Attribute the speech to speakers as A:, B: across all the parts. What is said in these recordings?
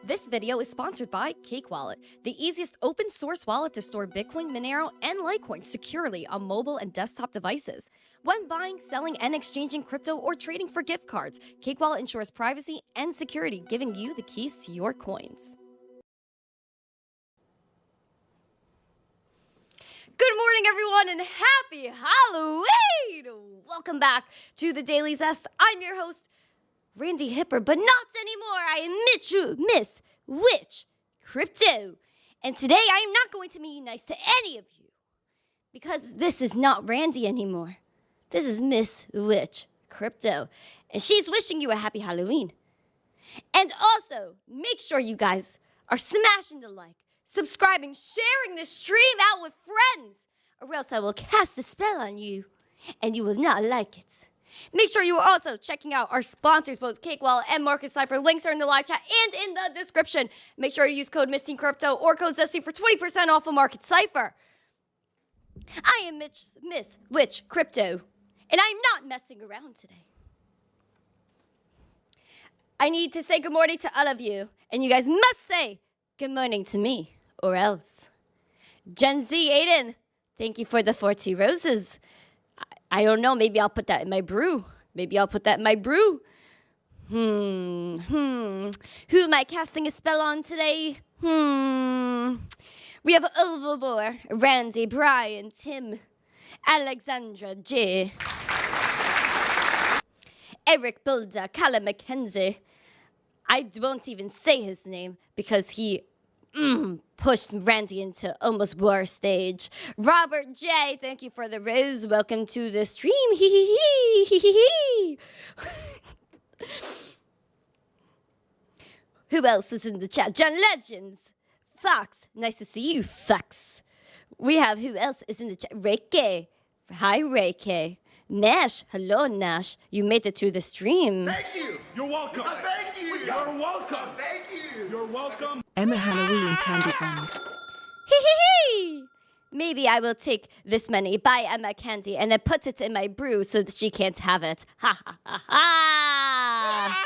A: This video is sponsored by Cake Wallet, the easiest open source wallet to store Bitcoin, Monero, and Litecoin securely on mobile and desktop devices. When buying, selling, and exchanging crypto or trading for gift cards, Cake Wallet ensures privacy and security, giving you the keys to your coins. Good morning, everyone, and happy Halloween! Welcome back to the Daily Zest. I'm your host, Randi Hipper, but not anymore. I am Miss Witch Crypto. And today I am not going to be nice to any of you because this is not Randi anymore. This is Miss Witch Crypto. And she's wishing you a happy Halloween. And also, make sure you guys are smashing the like, subscribing, sharing this stream out with friends, or else I will cast a spell on you and you will not like it. Make sure you are also checking out our sponsors, both Cake Wallet and Cipher. Links are in the live chat and in the description. Make sure to use code missteencrypto or code Zesty for 20% off of Cipher. I am Miss Witch Crypto, and I'm not messing around today. I need to say good morning to all of you, and you guys must say good morning to me, or else. Gen Z Aiden, thank you for the 40 roses. I don't know, maybe I'll put that in my brew. Who am I casting a spell on today? We have Overbore, Randy, Brian, Tim, Alexandra, J, Eric Builder, Callum McKenzie. I won't even say his name because he pushed Randy into almost war stage. Robert J, thank you for the rose. Welcome to the stream. Who else is in the chat? John Legends. Fox, nice to see you, Fox. We have who else is in the chat? Reiki. Hi, Reiki. Nash, hello, Nash. You made it to the stream.
B: Thank you.
C: You're welcome.
B: Thank you.
C: You're welcome.
B: Thank you.
C: You're welcome.
D: Emma Halloween Candy Fund.
A: Maybe I will take this money, buy Emma candy, and then put it in my brew so that she can't have it. Ha ha ha ha.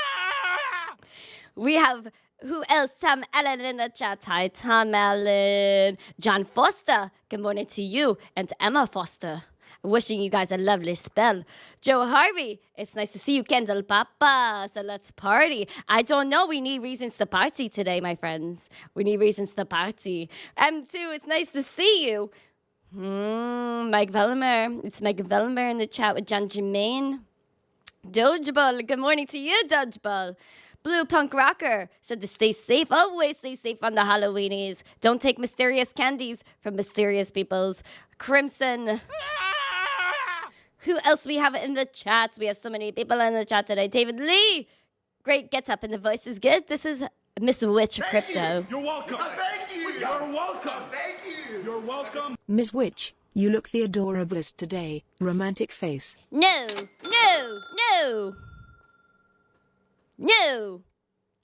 A: We have who else? Tom Allen in the chat. Hi, Tom Allen. John Foster. Good morning to you and Emma Foster. Wishing you guys a lovely spell. Joe Harvey, it's nice to see you, Kendall Papa. So let's party. I don't know. We need reasons to party today, my friends. We need reasons to party. M2, it's nice to see you. Mike Vellemer. It's Mike Vellemer in the chat with John Jermaine. Dodgeball, good morning to you, Dodgeball. Blue Punk Rocker said to stay safe. Always stay safe on the Halloweenies. Don't take mysterious candies from mysterious peoples. Crimson. Who else we have in the chat? We have so many people in the chat today. David Lee. Great gets up and the voice is good. This is Miss Witch Crypto.
C: You're welcome.
B: Thank you.
C: You're welcome.
B: Thank you.
C: You're welcome.
D: Miss Witch, you look the adorablest today. Romantic face.
A: No.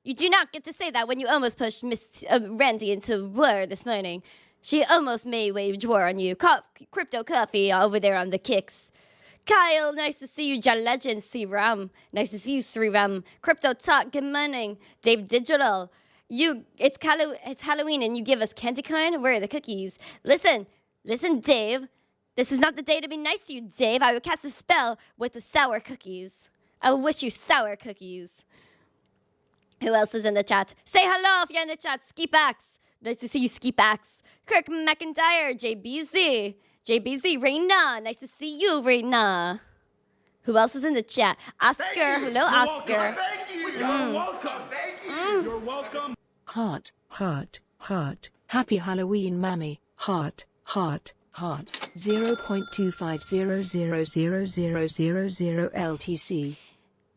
A: You do not get to say that when you almost pushed Miss Randy into war this morning. She almost may wage war on you. Crypto Coffee over there on the kicks. Kyle, nice to see you. John Legend, C-Ram. Nice to see you, Sriram. Crypto Talk, good morning. Dave Digital. It's Halloween and you give us candy corn? Where are the cookies? Listen, Dave. This is not the day to be nice to you, Dave. I will cast a spell with the sour cookies. I will wish you sour cookies. Who else is in the chat? Say hello if you're in the chat. Skipax. Nice to see you, Skipax. Kirk McIntyre, JBZ. JBZ, Reina. Nice to see you, Reina. Who else is in the chat? Oscar. Hello, Oscar.
B: Thank you.
C: You're welcome.
B: Thank you.
C: You're welcome.
D: Heart. Happy Halloween, Mammy. Heart. 0.25000000 LTC.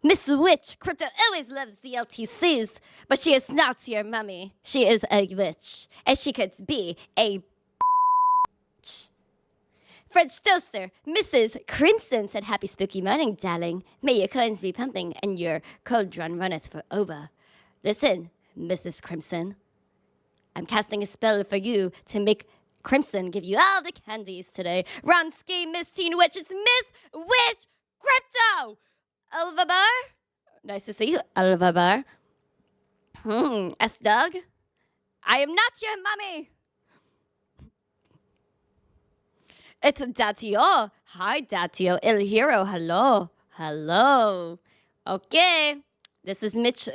A: Miss Witch Crypto always loves the LTCs, but she is not your mummy. She is a witch, and she could be a French Toaster, Mrs. Crimson said, happy spooky morning, darling. May your coins be pumping and your cauldron runneth for over. Listen, Mrs. Crimson, I'm casting a spell for you to make Crimson give you all the candies today. Ronsky, Miss Teen Witch, it's Miss Witch Crypto! Alva Bar? Nice to see you, Alva Bar. S. Doug? I am not your mommy. It's Datio. Hi, Datio. Il Hero. Hello. Hello. Okay. This is Miss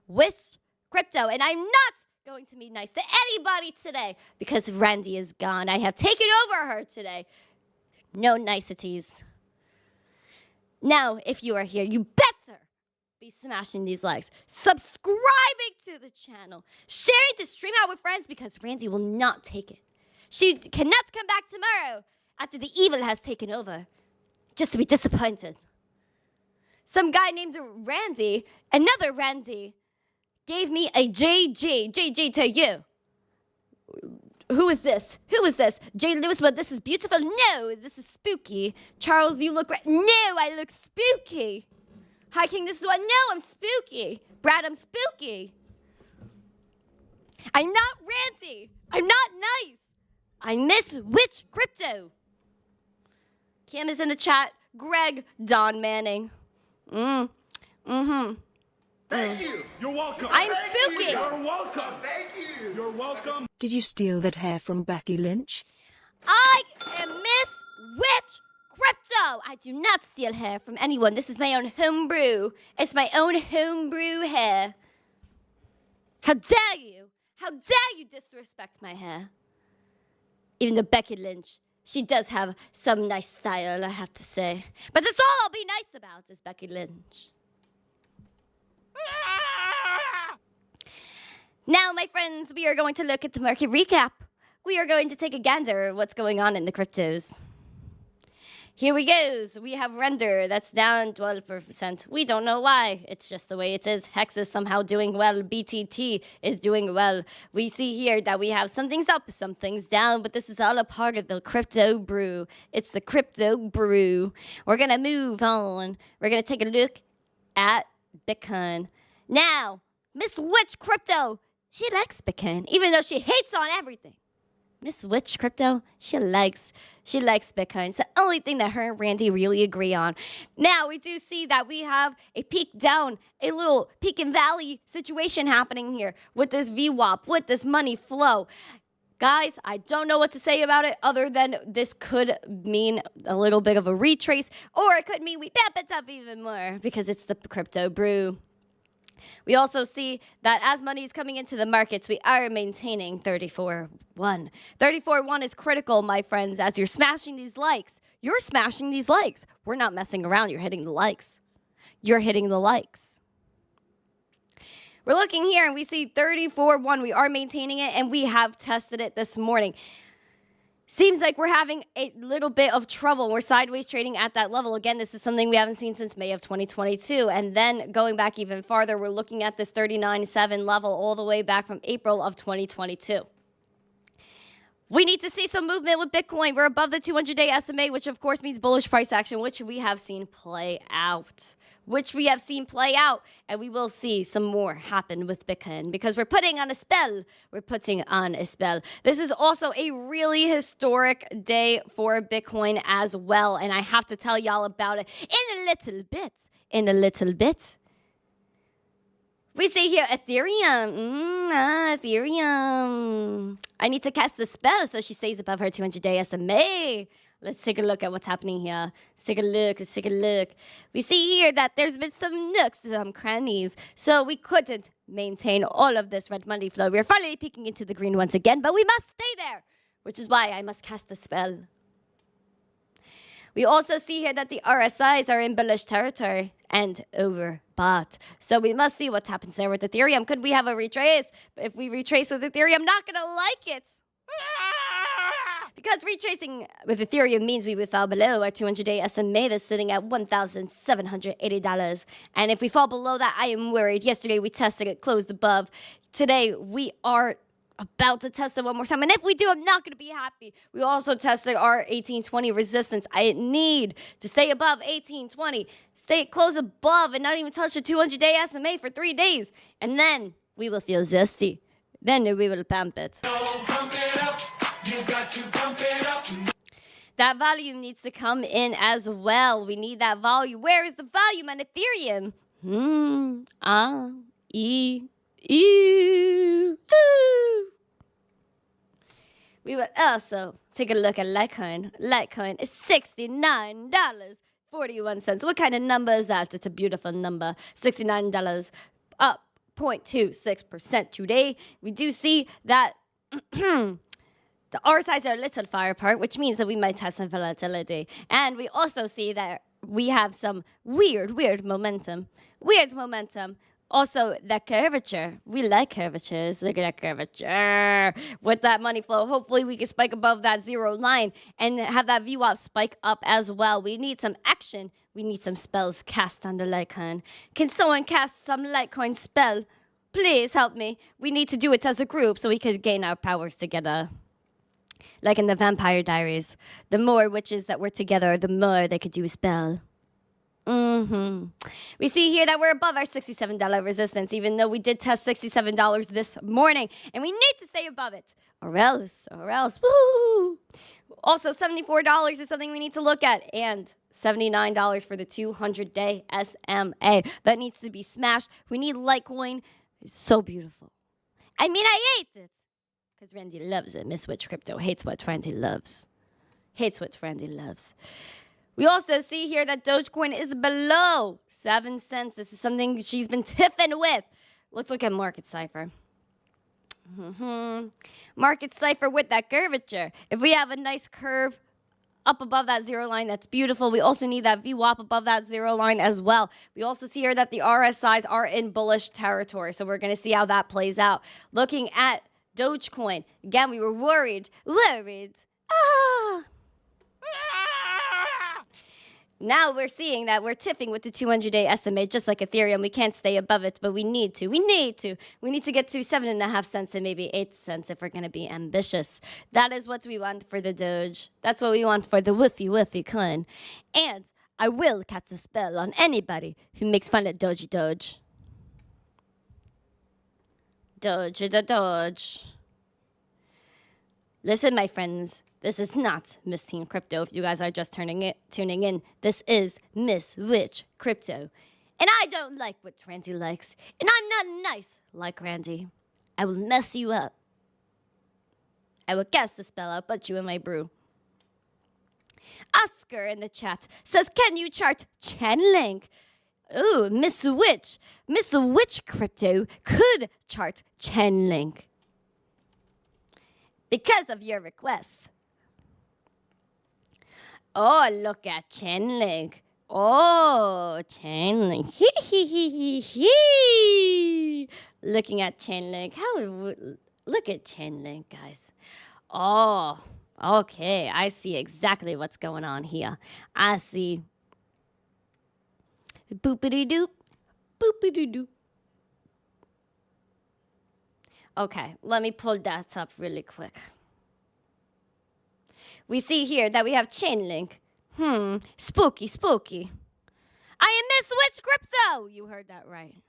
A: Wish Crypto, and I'm not going to be nice to anybody today because Randi is gone. I have taken over her today. No niceties. Now, if you are here, you better be smashing these likes, subscribing to the channel, sharing the stream out with friends because Randi will not take it. She cannot come back tomorrow after the evil has taken over, just to be disappointed. Some guy named Randi, another Randi, gave me a JG to you. Who is this? Who is this? Jay Lewis, but this is beautiful. No, this is spooky. Charles, you look great. No, I look spooky. Hi, King, this is what? No, I'm spooky. Brad, I'm spooky. I'm not Randi. I'm not nice. I miss Witch Crypto. Kim is in the chat. Greg, Don Manning.
B: Thank you.
C: You're welcome.
A: I'm
B: Thank
A: spooky.
B: you.
C: You're welcome.
B: Thank you.
C: You're welcome.
D: Did you steal that hair from Becky Lynch?
A: I am Miss Witch Crypto. I do not steal hair from anyone. This is my own homebrew. It's my own homebrew hair. How dare you? How dare you disrespect my hair? Even though Becky Lynch, she does have some nice style, I have to say. But that's all I'll be nice about is Becky Lynch. Now, my friends, we are going to look at the market recap. We are going to take a gander at what's going on in the cryptos. Here we goes. We have Render, that's down 12%. We don't know why. It's just the way it is. Hex is somehow doing well. BTT is doing well. We see here that we have some things up, some things down, but this is all a part of the crypto brew. It's the crypto brew. We're going to move on. We're going to take a look at Bitcoin. Now, Miss Witch Crypto, she likes Bitcoin, even though she hates on everything. Miss Witch Crypto, she likes Bitcoin. It's the only thing that her and Randi really agree on. Now, we do see that we have a peak down, a little peak and valley situation happening here with this VWAP, with this money flow. Guys, I don't know what to say about it other than this could mean a little bit of a retrace, or it could mean we pump it up even more because it's the crypto brew. We also see that as money is coming into the markets, we are maintaining 34.1. 34.1 is critical, my friends, as you're smashing these likes. You're smashing these likes. We're not messing around. You're hitting the likes. You're hitting the likes. We're looking here and we see 34.1. We are maintaining it and we have tested it this morning. Seems like we're having a little bit of trouble. We're sideways trading at that level. Again, this is something we haven't seen since May of 2022. And then going back even farther, we're looking at this 39.7 level all the way back from April of 2022. We need to see some movement with Bitcoin. We're above the 200-day SMA, which of course means bullish price action, which we have seen play out. And we will see some more happen with Bitcoin because we're putting on a spell. This is also a really historic day for Bitcoin as well, and I have to tell y'all about it in a little bit. We see here Ethereum. Ethereum. I need to cast the spell so she stays above her 200-day SMA. Let's take a look at what's happening here. Let's take a look. We see here that there's been some nooks, some crannies. So we couldn't maintain all of this red money flow. We're finally peeking into the green once again, but we must stay there, which is why I must cast the spell. We also see here that the RSIs are in bullish territory and overbought. So we must see what happens there with Ethereum. Could we have a retrace? If we retrace with Ethereum, I'm not going to like it. Because retracing with Ethereum means we would fall below our 200-day SMA that's sitting at $1,780. And if we fall below that, I am worried. Yesterday we tested it, closed above. Today we are about to test it one more time. And if we do, I'm not going to be happy. We also tested our 1820 resistance. I need to stay above 1820, stay close above and not even touch the 200-day SMA for 3 days. And then we will feel zesty. Then we will pump it. That volume needs to come in as well. We need that volume. Where is the volume on Ethereum? Ew. Ooh. We will also take a look at Litecoin. Litecoin is $69.41. What kind of number is that? It's a beautiful number. $69 up 0.26% today. We do see that the RSIs are a little far apart, which means that we might have some volatility. And we also see that we have some weird momentum. Weird momentum. Also, that curvature. We like curvatures. Look at that curvature. With that money flow, hopefully we can spike above that 0 line and have that VWAP spike up as well. We need some action. We need some spells cast on the Litecoin. Can someone cast some Litecoin spell? Please help me. We need to do it as a group so we can gain our powers together. Like in the Vampire Diaries. The more witches that were together, the more they could do a spell. We see here that we're above our $67 resistance, even though we did test $67 this morning, and we need to stay above it, or else, woo! Also, $74 is something we need to look at, and $79 for the 200-day SMA. That needs to be smashed. We need Litecoin. It's so beautiful. I mean, I hate it, because Randi loves it. Miss Witch Crypto hates what Randi loves. Hates what Randi loves. We also see here that Dogecoin is below 7 cents. This is something she's been tiffing with. Let's look at Market Cipher. Market Cipher with that curvature. If we have a nice curve up above that 0 line, that's beautiful. We also need that VWAP above that 0 line as well. We also see here that the RSIs are in bullish territory. So we're going to see how that plays out. Looking at Dogecoin. Again, we were worried. Now we're seeing that we're tipping with the 200-day SMA, just like Ethereum. We can't stay above it, but we need to. We need to get to 7.5 cents and maybe 8 cents if we're going to be ambitious. That is what we want for the Doge. That's what we want for the woofy coin. And I will cast a spell on anybody who makes fun of Doge. Doge. Listen, my friends. This is not missteencrypto. If you guys are just tuning in, this is Miss Witch Crypto. And I don't like what Randi likes. And I'm not nice like Randi. I will mess you up. I will cast the spell. I'll put you in my brew. Oscar in the chat says, can you chart Chainlink? Ooh, Miss Witch Crypto could chart Chainlink. Because of your request. Oh, look at Chainlink. Oh, Chainlink. Looking at Chainlink. Look at Chainlink, guys. Oh, okay. I see exactly what's going on here. I see. Boopity-doop. Boopity-doop. Okay, let me pull that up really quick. We see here that we have Chainlink. Spooky. I am Miss Witch Crypto! You heard that right.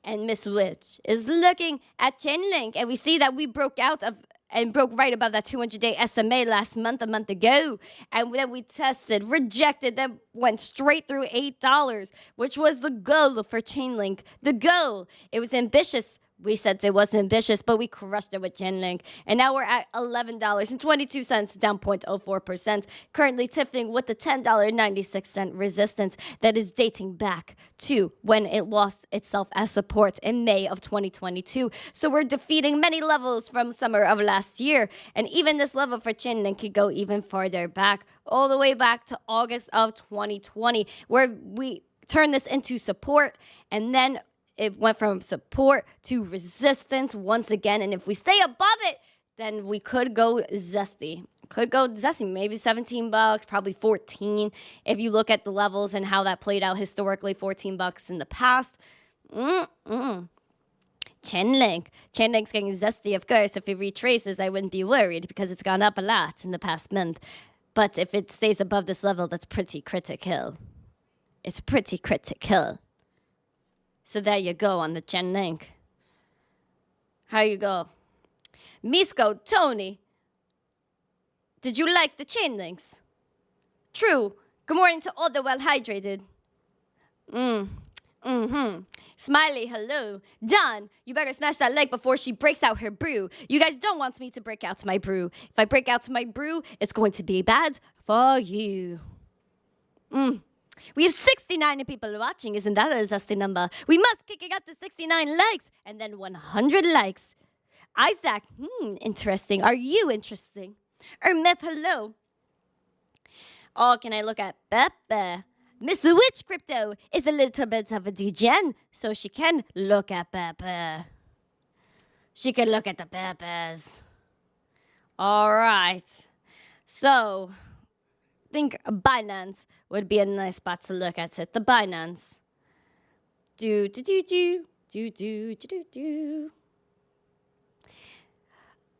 A: And Miss Witch is looking at Chainlink, and we see that we broke out of and broke right above that 200-day SMA a month ago. And then we tested, rejected, then went straight through $8, which was the goal for Chainlink. The goal. It was ambitious. We said it was ambitious, but we crushed it with Chainlink. And now we're at $11.22, down 0.04%. Currently tipping with the $10.96 resistance that is dating back to when it lost itself as support in May of 2022. So we're defeating many levels from summer of last year. And even this level for Chainlink could go even farther back, all the way back to August of 2020, where we turned this into support, and then it went from support to resistance once again. And if we stay above it, then we could go zesty. Maybe $17, probably 14. If you look at the levels and how that played out historically, $14 in the past. Chainlink's getting zesty, of course. If it retraces, I wouldn't be worried because it's gone up a lot in the past month. But if it stays above this level, that's pretty critical. It's pretty critical. So there you go on the Chainlink. How you go? Misko, Tony, did you like the Chainlinks? True. Good morning to all the well-hydrated. Smiley, hello. Don, you better smash that like before she breaks out her brew. You guys don't want me to break out my brew. If I break out my brew, it's going to be bad for you. We have 69 people watching. Isn't that a zesty number? We must kick it up to 69 likes and then 100 likes. Isaac, interesting. Are you interesting? Myth, hello. Oh, can I look at Pepe? Miss Witch Crypto is a little bit of a degen, so she can look at Pepe. She can look at the Pepes. All right. So, I think Binance would be a nice spot to look at it. The Binance. Do.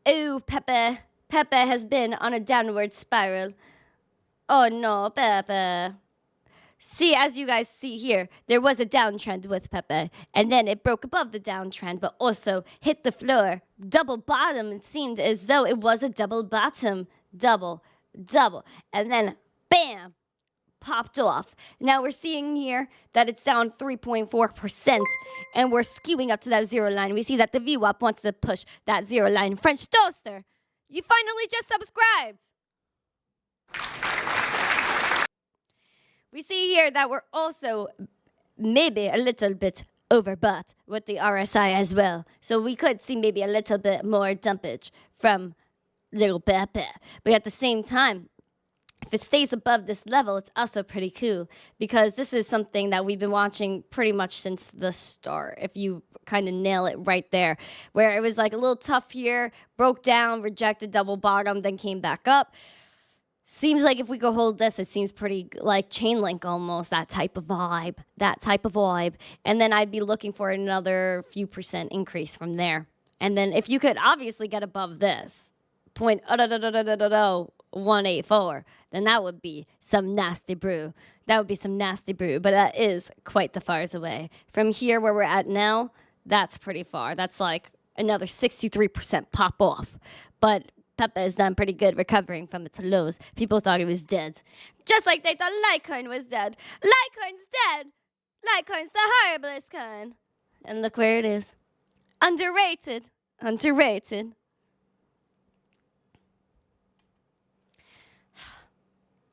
A: Oh, Pepe. Pepe has been on a downward spiral. Oh no, Pepe. See, as you guys see here, there was a downtrend with Pepe, and then it broke above the downtrend, but also hit the floor. Double bottom, it seemed as though it was a double bottom. Double. And then, bam, popped off. Now we're seeing here that it's down 3.4%, and we're skewing up to that zero line. We see that the VWAP wants to push that zero line. French Toaster, you finally just subscribed. We see here that we're also maybe a little bit overbought with the RSI as well. So we could see maybe a little bit more dumpage from little Pepe. But at the same time, if it stays above this level, it's also pretty cool because this is something that we've been watching pretty much since the start, if you kind of nail it right there, where it was like a little tough here, broke down, rejected double bottom, then came back up. Seems like if we could hold this, it seems pretty like Chainlink almost, that type of vibe. And then I'd be looking for another few percent increase from there. And then if you could obviously get above this, 0.184, then that would be some nasty brew. But that is quite the fars away. From here where we're at now, that's pretty far. That's like another 63% pop off. But Pepe has done pretty good recovering from its lows. People thought he was dead. Just like they thought Litecoin was dead. Litecoin's dead. Litecoin's the horriblest coin. And look where it is. Underrated.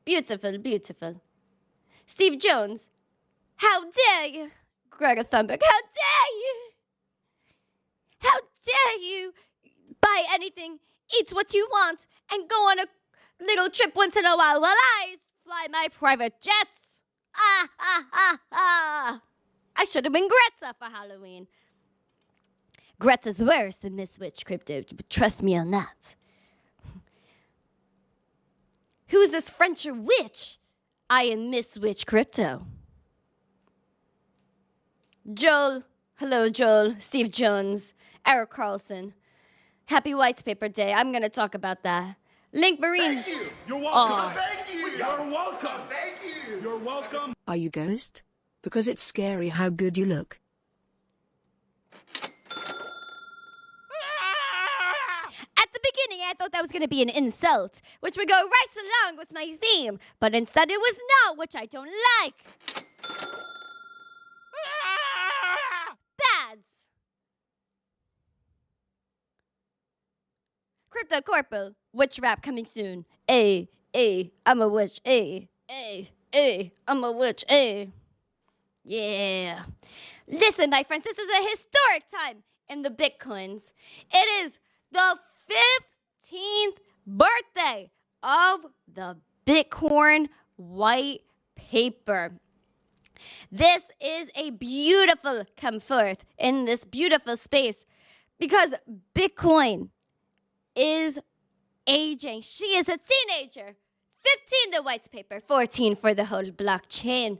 A: Beautiful. Steve Jones. How dare you? Greta Thunberg. How dare you buy anything, eat what you want, and go on a little trip once in a while I fly my private jets. I should have been Greta for Halloween. Greta's worse than Miss Witch Crypto, but trust me on that. Who is this French witch? I am Miss Witch Crypto. Joel, hello Joel, Steve Jones, Eric Carlson. Happy White Paper Day. I'm going to talk about that. Link Marines.
B: Thank you.
C: You're welcome.
A: Aw.
B: Thank you.
C: You're welcome.
B: Thank you.
C: You're welcome.
D: Are you Ghost? Because it's scary how good you look.
A: At the beginning, I thought that was going to be an insult, which would go right along with my theme, but instead it was not, which I don't like. Bads. Crypto Corporal, witch rap coming soon. I'm a witch. I'm a witch. Yeah. Listen, my friends, this is a historic time in the Bitcoins. It is the 15th birthday of the Bitcoin white paper. This is a beautiful come forth in this beautiful space because Bitcoin is aging. She is a teenager. 15 the white paper, 14 for the whole blockchain.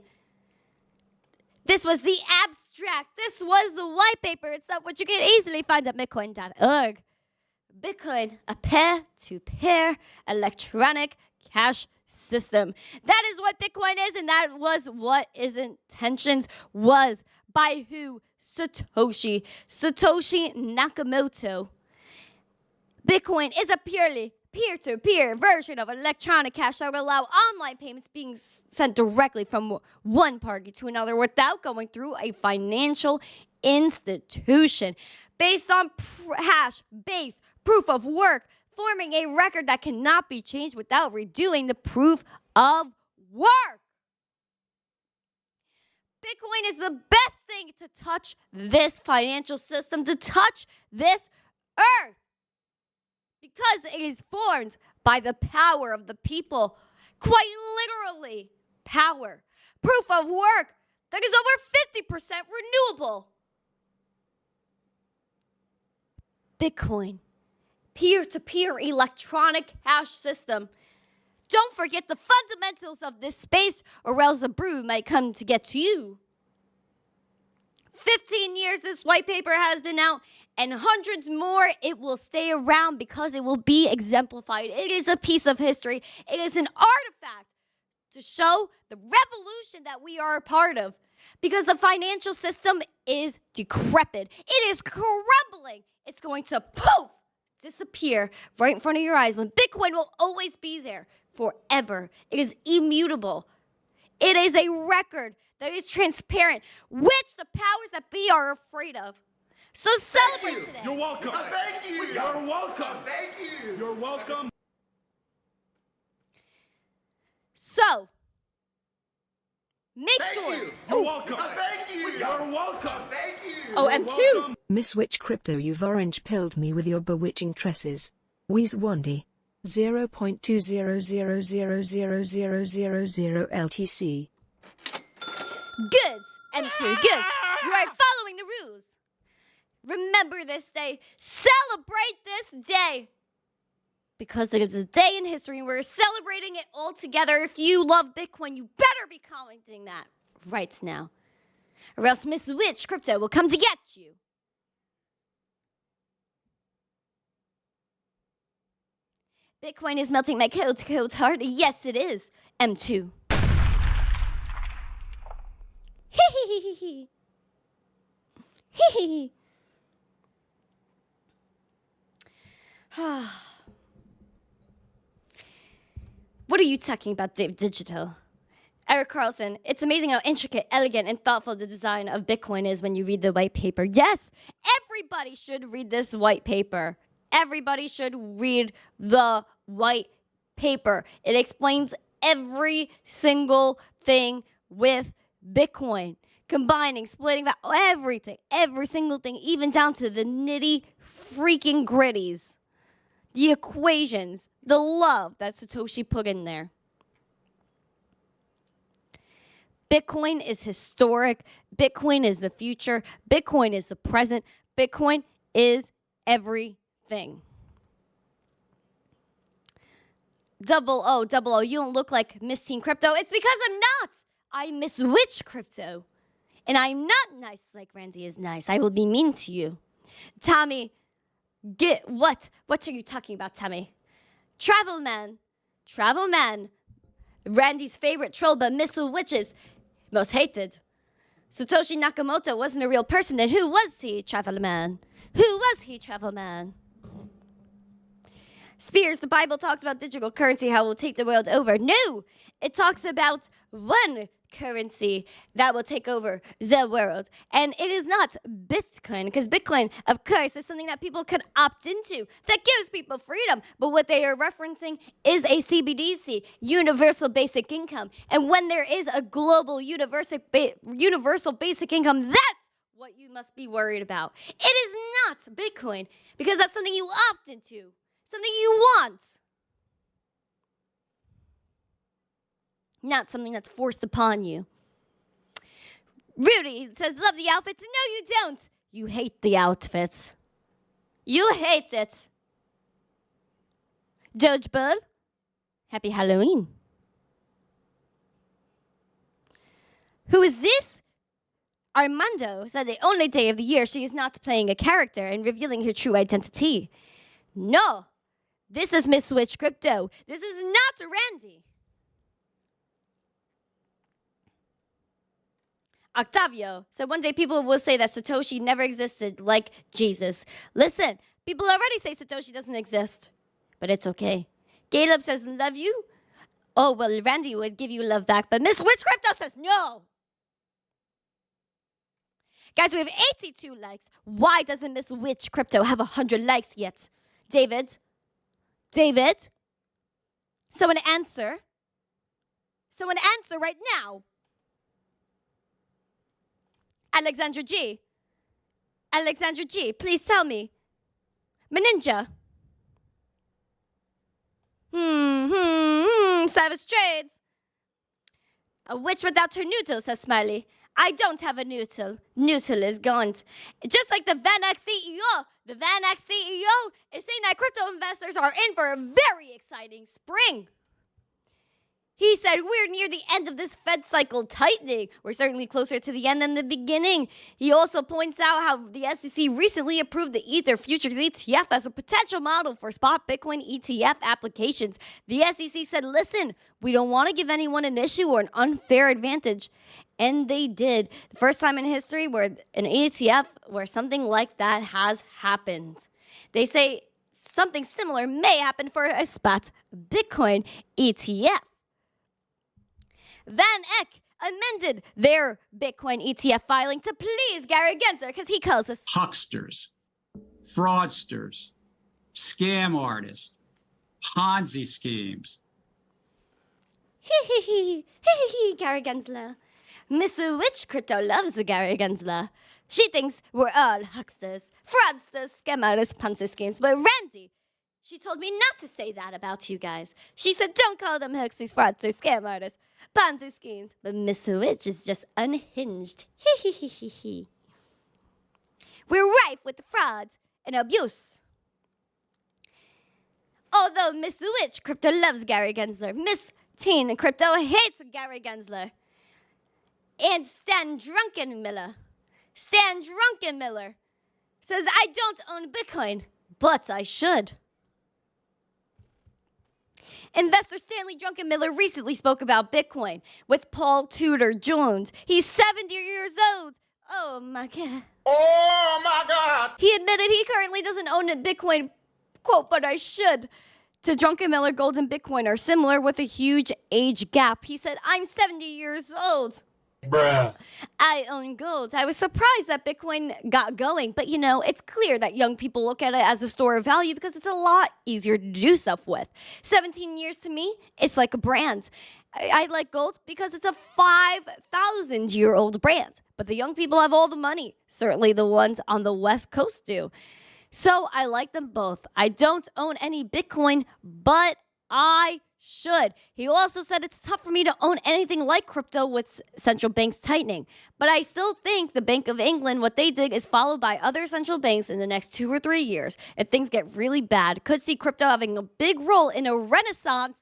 A: This was the abstract. This was the white paper itself, which you can easily find at bitcoin.org. Bitcoin, a peer-to-peer electronic cash system. That is what Bitcoin is, and that was what its intentions was. By who? Satoshi Nakamoto. Bitcoin is a purely peer-to-peer version of electronic cash that will allow online payments being sent directly from one party to another without going through a financial institution. Based on hash-based proof of work, forming a record that cannot be changed without redoing the proof of work. Bitcoin is the best thing to touch this financial system, to touch this earth. Because it is formed by the power of the people. Quite literally, power. Proof of work that is over 50% renewable. Bitcoin, peer-to-peer electronic cash system. Don't forget the fundamentals of this space, or else a brew might come to get you. 15 years this white paper has been out, and hundreds more it will stay around because it will be exemplified. It is a piece of history. It is an artifact to show the revolution that we are a part of, because the financial system is decrepit. It is crumbling. It's going to poof, disappear right in front of your eyes, when Bitcoin will always be there forever. It is immutable. It is a record that is transparent, which the powers that be are afraid of. So celebrate today.
C: You're welcome.
B: Thank you.
C: You're welcome.
B: Thank you.
C: You're welcome.
A: So, make
B: Thank
A: sure.
B: you.
C: You're welcome.
B: Thank you.
C: You're welcome.
B: Thank you.
A: Oh,
C: You're
A: M2.
C: welcome.
D: Miss Witch Crypto, you've orange pilled me with your bewitching tresses. Wheeze Wandy. 0.200000000 LTC.
A: Goods, M2, goods. You are following the rules. Remember this day. Celebrate this day. Because it is a day in history, and we're celebrating it all together. If you love Bitcoin, you better be commenting that right now, or else Miss Witch Crypto will come to get you. Bitcoin is melting my cold heart. Yes, it is. M2. Hee. What are you talking about, Dave Digital? Eric Carlson, it's amazing how intricate, elegant, and thoughtful the design of Bitcoin is when you read the white paper. Yes, everybody should read this white paper. Everybody should read the white paper. It explains every single thing with Bitcoin. Combining, splitting, everything, every single thing, even down to the nitty freaking gritties. The equations, the love that Satoshi put in there. Bitcoin is historic. Bitcoin is the future. Bitcoin is the present. Bitcoin is everything. 0000, you don't look like missteencrypto. It's because I'm not. I'm Miss Witch Crypto. And I'm not nice like Randi is nice. I will be mean to you. Tommy, get what? What are you talking about, Tommy? Travel man. Randy's favorite troll, but Miss Witch's most hated. Satoshi Nakamoto wasn't a real person. Then who was he, Travel man? Who was he, Travel man? Spears, the Bible talks about digital currency, how it will take the world over. No, it talks about one currency that will take over the world. And it is not Bitcoin, because Bitcoin, of course, is something that people could opt into that gives people freedom. But what they are referencing is a CBDC, universal basic income. And when there is a global universal basic income, that's what you must be worried about. It is not Bitcoin, because that's something you opt into, something you want. Not something that's forced upon you. Rudy says, love the outfits. No, you don't. You hate the outfits. You hate it. Dodgeball, happy Halloween. Who is this? Armando said the only day of the year she is not playing a character and revealing her true identity. No, this is Miss Witch Crypto. This is not Randi. Octavio said one day people will say that Satoshi never existed like Jesus. Listen, people already say Satoshi doesn't exist. but it's okay. Caleb says, love you. Oh, well, Randy would give you love back, but Miss Witch Crypto says no. Guys, we have 82 likes. Why doesn't Miss Witch Crypto have 100 likes yet? David? Someone answer. Someone answer right now. Alexandra G, please tell me. Meninja. Savage Trades. A witch without her noodle, says Smiley. I don't have a noodle. Noodle is gone. Just like the VanEck CEO. The VanEck CEO is saying that crypto investors are in for a very exciting spring. He said, we're near the end of this Fed cycle tightening. We're certainly closer to the end than the beginning. He also points out how the SEC recently approved the Ether Futures ETF as a potential model for spot Bitcoin ETF applications. The SEC said, listen, we don't want to give anyone an issue or an unfair advantage. And they did. The first time in history where an ETF, where something like that has happened. They say something similar may happen for a spot Bitcoin ETF. VanEck amended their Bitcoin ETF filing to please Gary Gensler because he calls us
E: hucksters, fraudsters, scam artists, Ponzi schemes.
A: Gary Gensler. Miss Witch Crypto loves Gary Gensler. She thinks we're all hucksters, fraudsters, scam artists, Ponzi schemes. But Randy, she told me not to say that about you guys. She said, don't call them hucksters, fraudsters, scam artists, Ponzi schemes. But Miss Witch is just unhinged. We're rife with fraud and abuse. Although Miss Witch Crypto loves Gary Gensler, Miss Teen Crypto hates Gary Gensler. And Stan Drunkenmiller says, I don't own Bitcoin, but I should. Investor Stanley Druckenmiller recently spoke about Bitcoin with Paul Tudor Jones. He's 70 years old. Oh my God.
B: Oh my God.
A: He admitted he currently doesn't own a Bitcoin, quote, but I should. To Druckenmiller, gold and Bitcoin are similar with a huge age gap. He said, I'm 70 years old.
B: Bruh.
A: I own gold. I was surprised that Bitcoin got going, but you know, it's clear that young people look at it as a store of value because it's a lot easier to do stuff with. 17 years to me, it's like a brand. I like gold because it's a 5,000-year-old brand, but the young people have all the money. Certainly the ones on the West Coast do. So I like them both. I don't own any Bitcoin, but I should. He also said it's tough for me to own anything like crypto with central banks tightening. But I still think the Bank of England, what they did is followed by other central banks in the next 2 or 3 years. If things get really bad, could see crypto having a big role in a renaissance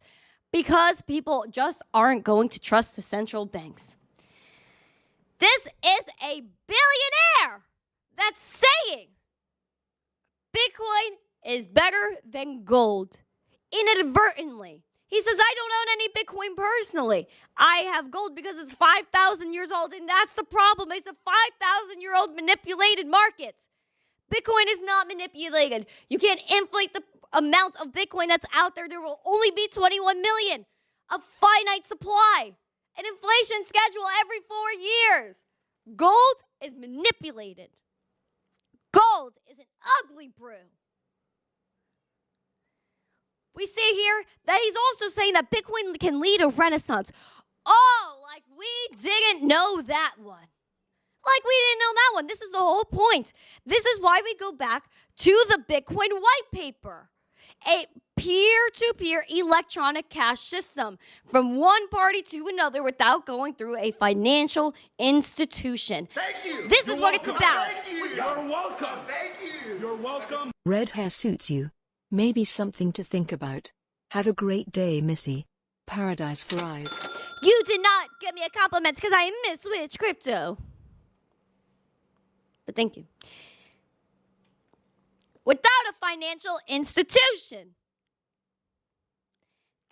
A: because people just aren't going to trust the central banks. This is a billionaire that's saying Bitcoin is better than gold inadvertently. He says, I don't own any Bitcoin personally. I have gold because it's 5,000 years old, and that's the problem. It's a 5,000-year-old manipulated market. Bitcoin is not manipulated. You can't inflate the amount of Bitcoin that's out there. There will only be 21 million, a finite supply, an inflation schedule every 4 years. Gold is manipulated. Gold is an ugly brew. We see here that he's also saying that Bitcoin can lead a renaissance. Oh, like we didn't know that one. Like we didn't know that one. This is the whole point. This is why we go back to the Bitcoin white paper. A peer-to-peer electronic cash system from one party to another without going through a financial institution.
B: Thank you.
A: This is what it's about.
B: Thank you.
C: You're welcome.
B: Thank you.
C: You're welcome.
D: Red hair suits you. Maybe something to think about. Have a great day, Missy. Paradise for eyes.
A: You did not give me a compliment because I miss Witch Crypto. But thank you. Without a financial institution.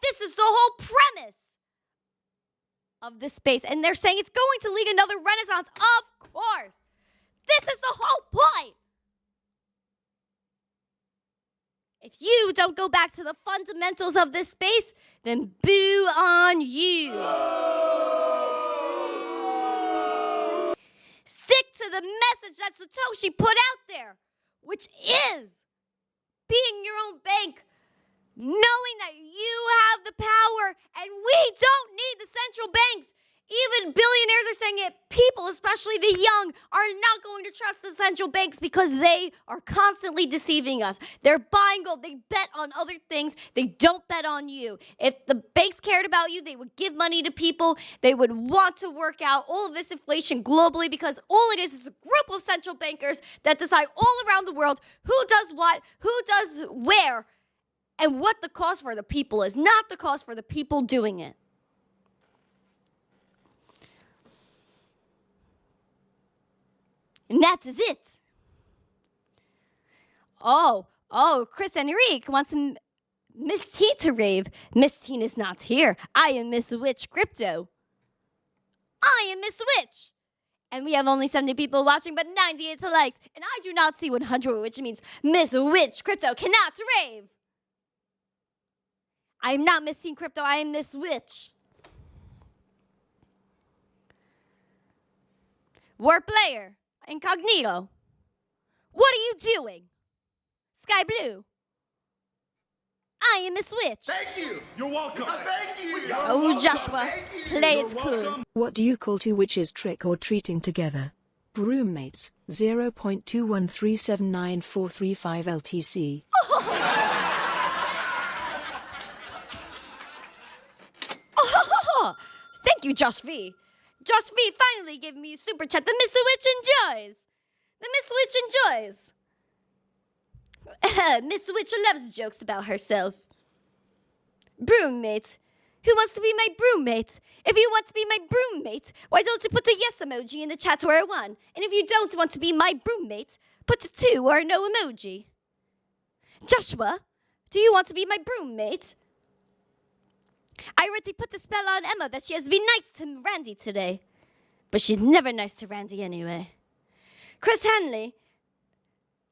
A: This is the whole premise of this space. And they're saying it's going to lead another renaissance. Of course. This is the whole point. If you don't go back to the fundamentals of this space, then boo on you. Stick to the message that Satoshi put out there, which is being your own bank, knowing that you have the power and we don't need the central banks. Even billionaires are saying it. People, especially the young, are not going to trust the central banks because they are constantly deceiving us. They're buying gold. They bet on other things. They don't bet on you. If the banks cared about you, they would give money to people. They would want to work out all of this inflation globally because all it is a group of central bankers that decide all around the world who does what, who does where, and what the cost for the people is, not the cost for the people doing it. And that is it. Oh, Chris Enrique wants Miss T to rave. Miss T is not here. I am Miss Witch Crypto. I am Miss Witch. And we have only 70 people watching, but 98 likes. And I do not see 100, which means Miss Witch Crypto cannot rave. I am not Miss Teen Crypto. I am Miss Witch. War Player. Incognito. What are you doing? Sky Blue. I am Miss Witch.
B: Thank you.
C: You're welcome.
B: Thank you.
A: Oh, Joshua,
B: Thank you.
A: play
C: You're
A: it cool.
C: welcome.
D: What do you call two witches trick or treating together? Broommates, 0.213794335 LTC.
A: Thank you, Josh V. Josh V finally gave me a super chat. The Miss Witch enjoys. The Miss Witch enjoys. Miss Witch loves jokes about herself. Broommate. Who wants to be my broommate? If you want to be my broommate, why don't you put a yes emoji in the chat or a 1? And if you don't want to be my broommate, put a 2 or no emoji. Joshua, do you want to be my broommate? I already put the spell on Emma that she has to be nice to Randy today. But she's never nice to Randy anyway. Chris Henley,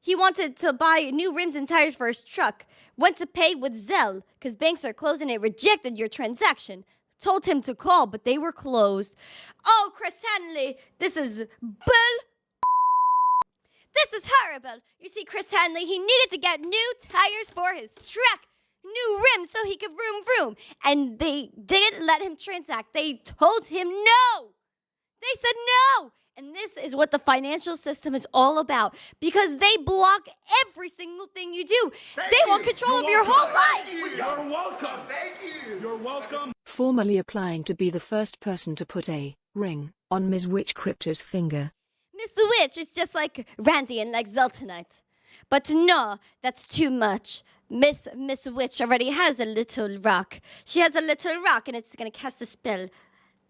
A: he wanted to buy new rims and tires for his truck. Went to pay with Zelle because banks are closed and it rejected your transaction. Told him to call, but they were closed. Oh, Chris Henley, this is bull. This is horrible. You see, Chris Henley, he needed to get new tires for his truck. New rims so he could vroom. And they didn't let him transact. They told him no. They said no. And this is what the financial system is all about because they block every single thing you do. They want control of your whole life.
C: You're welcome.
B: Thank you.
C: You're welcome.
D: Formally applying to be the first person to put a ring on Ms. Witch Crypto's finger.
A: Miss the Witch is just like Randy and like Zeltonite. But no, that's too much. Miss Witch already has a little rock. She has a little rock and it's going to cast a spell.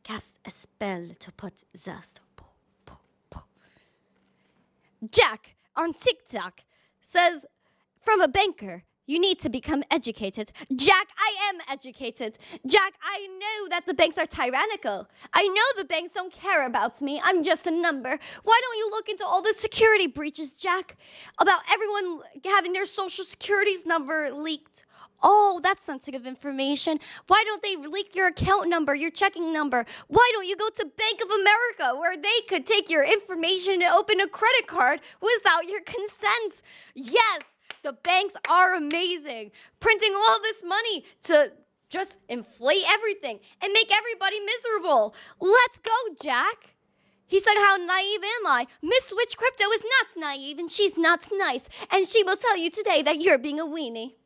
A: Cast a spell to put zest. Jack on TikTok says, from a banker, you need to become educated. Jack, I am educated. Jack, I know that the banks are tyrannical. I know the banks don't care about me. I'm just a number. Why don't you look into all the security breaches, Jack? About everyone having their social security's number leaked. Oh, that's sensitive information. Why don't they leak your account number, your checking number? Why don't you go to Bank of America where they could take your information and open a credit card without your consent? Yes, the banks are amazing. Printing all this money to just inflate everything and make everybody miserable. Let's go, Jack. He said, how naive am I? Miss Witch Crypto is not naive and she's not nice. And she will tell you today that you're being a weenie.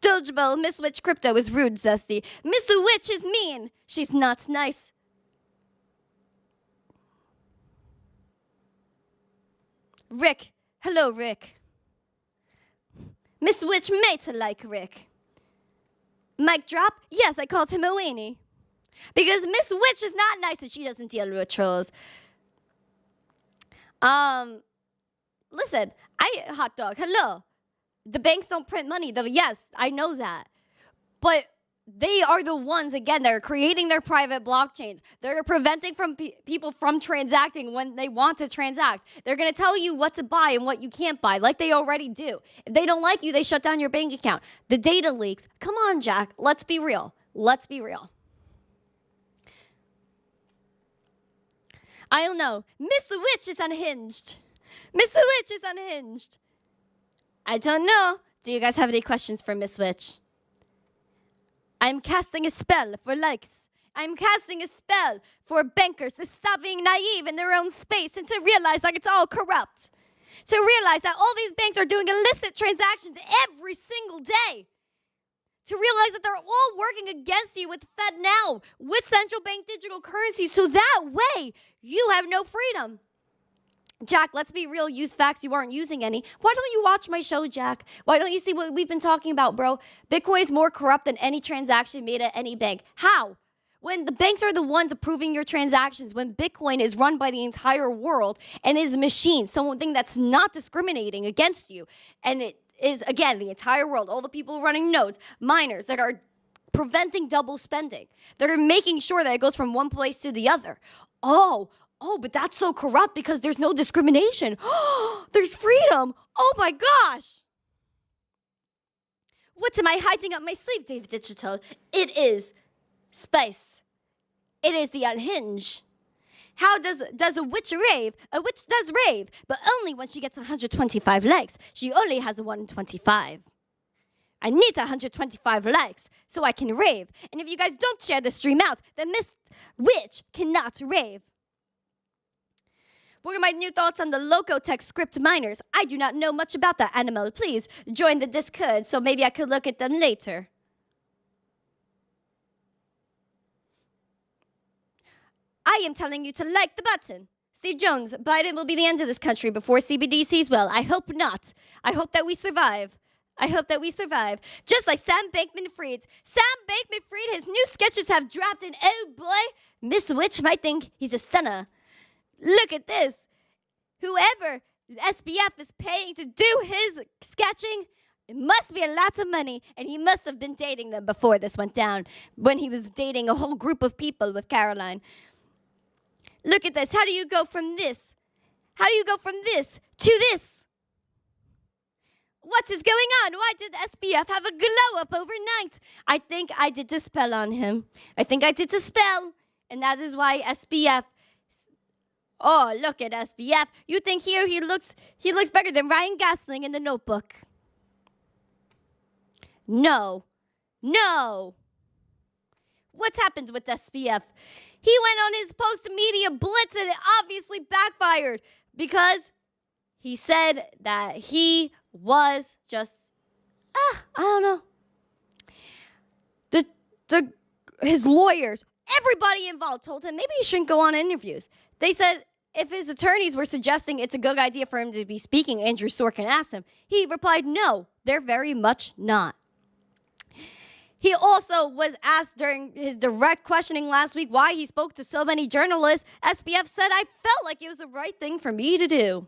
A: Dodgeball, Miss Witch Crypto is rude, Zesty. Miss Witch is mean. She's not nice. Rick. Hello, Rick. Miss Witch may to like Rick. Mic drop? Yes, I called him a weenie. Because Miss Witch is not nice and she doesn't deal with trolls. Listen, hot dog, hello. The banks don't print money, though. Yes, I know that. But they are the ones, again, that are creating their private blockchains. They're preventing from people from transacting when they want to transact. They're going to tell you what to buy and what you can't buy, like they already do. If they don't like you, they shut down your bank account. The data leaks. Come on, Jack. Let's be real. Let's be real. I don't know. Miss the Witch is unhinged. Miss the Witch is unhinged. I don't know. Do you guys have any questions for Miss Witch? I'm casting a spell for likes. I'm casting a spell for bankers to stop being naive in their own space and to realize like it's all corrupt. To realize that all these banks are doing illicit transactions every single day. To realize that they're all working against you with FedNow, with central bank digital currency, so that way you have no freedom. Jack, let's be real, use facts, you aren't using any. Why don't you watch my show, Jack? Why don't you see what we've been talking about, bro? Bitcoin is more corrupt than any transaction made at any bank. How? When the banks are the ones approving your transactions, when Bitcoin is run by the entire world and is a machine, something that's not discriminating against you, and it is, again, the entire world, all the people running nodes, miners that are preventing double spending. They're making sure that it goes from one place to the other. Oh, but that's so corrupt because there's no discrimination. There's freedom. Oh my gosh. What am I hiding up my sleeve, Dave Digital? It is space. It is the unhinged. How does a witch rave? A witch does rave, but only when she gets 125 likes. She only has 125. I need 125 likes so I can rave. And if you guys don't share the stream out, then Miss Witch cannot rave. What are my new thoughts on the Locotech script miners? I do not know much about that animal. Please join the Discord so maybe I could look at them later. I am telling you to like the button. Steve Jones, Biden will be the end of this country before CBDCs will. I hope not. I hope that we survive. I hope that we survive. Just like Sam Bankman-Fried. Sam Bankman-Fried, his new sketches have dropped, and oh boy, Miss Witch might think he's a stunner. Look at this. Whoever SBF is paying to do his sketching, it must be a lot of money, and he must have been dating them before this went down, when he was dating a whole group of people with Caroline. Look at this. How do you go from this? How do you go from this to this? What is going on? Why did SBF have a glow up overnight? I think I did a spell on him. I think I did a spell, and that is why SBF. Oh, look at SBF. You think here he looks better than Ryan Gosling in The Notebook? No. What's happened with SBF? He went on his post-media blitz and it obviously backfired because he said that he was just, I don't know. His lawyers, everybody involved told him maybe he shouldn't go on interviews. They said if his attorneys were suggesting it's a good idea for him to be speaking, Andrew Sorkin asked him. He replied, no, they're very much not. He also was asked during his direct questioning last week why he spoke to so many journalists. SBF said, I felt like it was the right thing for me to do.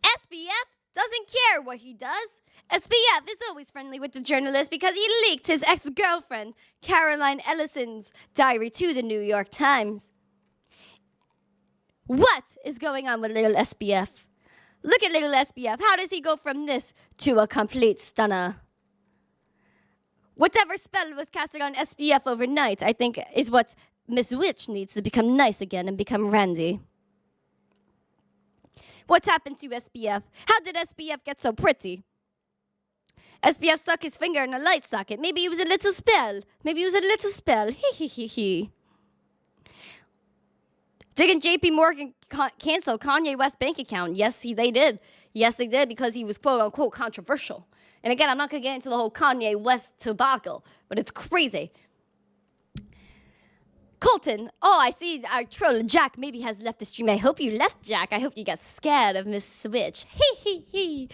A: SBF doesn't care what he does. SBF is always friendly with the journalists because he leaked his ex-girlfriend, Caroline Ellison's diary to the New York Times. What is going on with little SBF? Look at little SBF. How does he go from this to a complete stunner? Whatever spell was casted on SBF overnight, I think, is what Miss Witch needs to become nice again and become Randy. What's happened to SBF? How did SBF get so pretty? SBF stuck his finger in a light socket. Maybe it was a little spell. Hee. Didn't JP Morgan cancel Kanye West's bank account? Yes, they did. Yes, they did because he was quote-unquote controversial. And again, I'm not going to get into the whole Kanye West debacle, but it's crazy. Colton, I see our troll Jack maybe has left the stream. I hope you left, Jack. I hope you got scared of Miss Switch. Hee.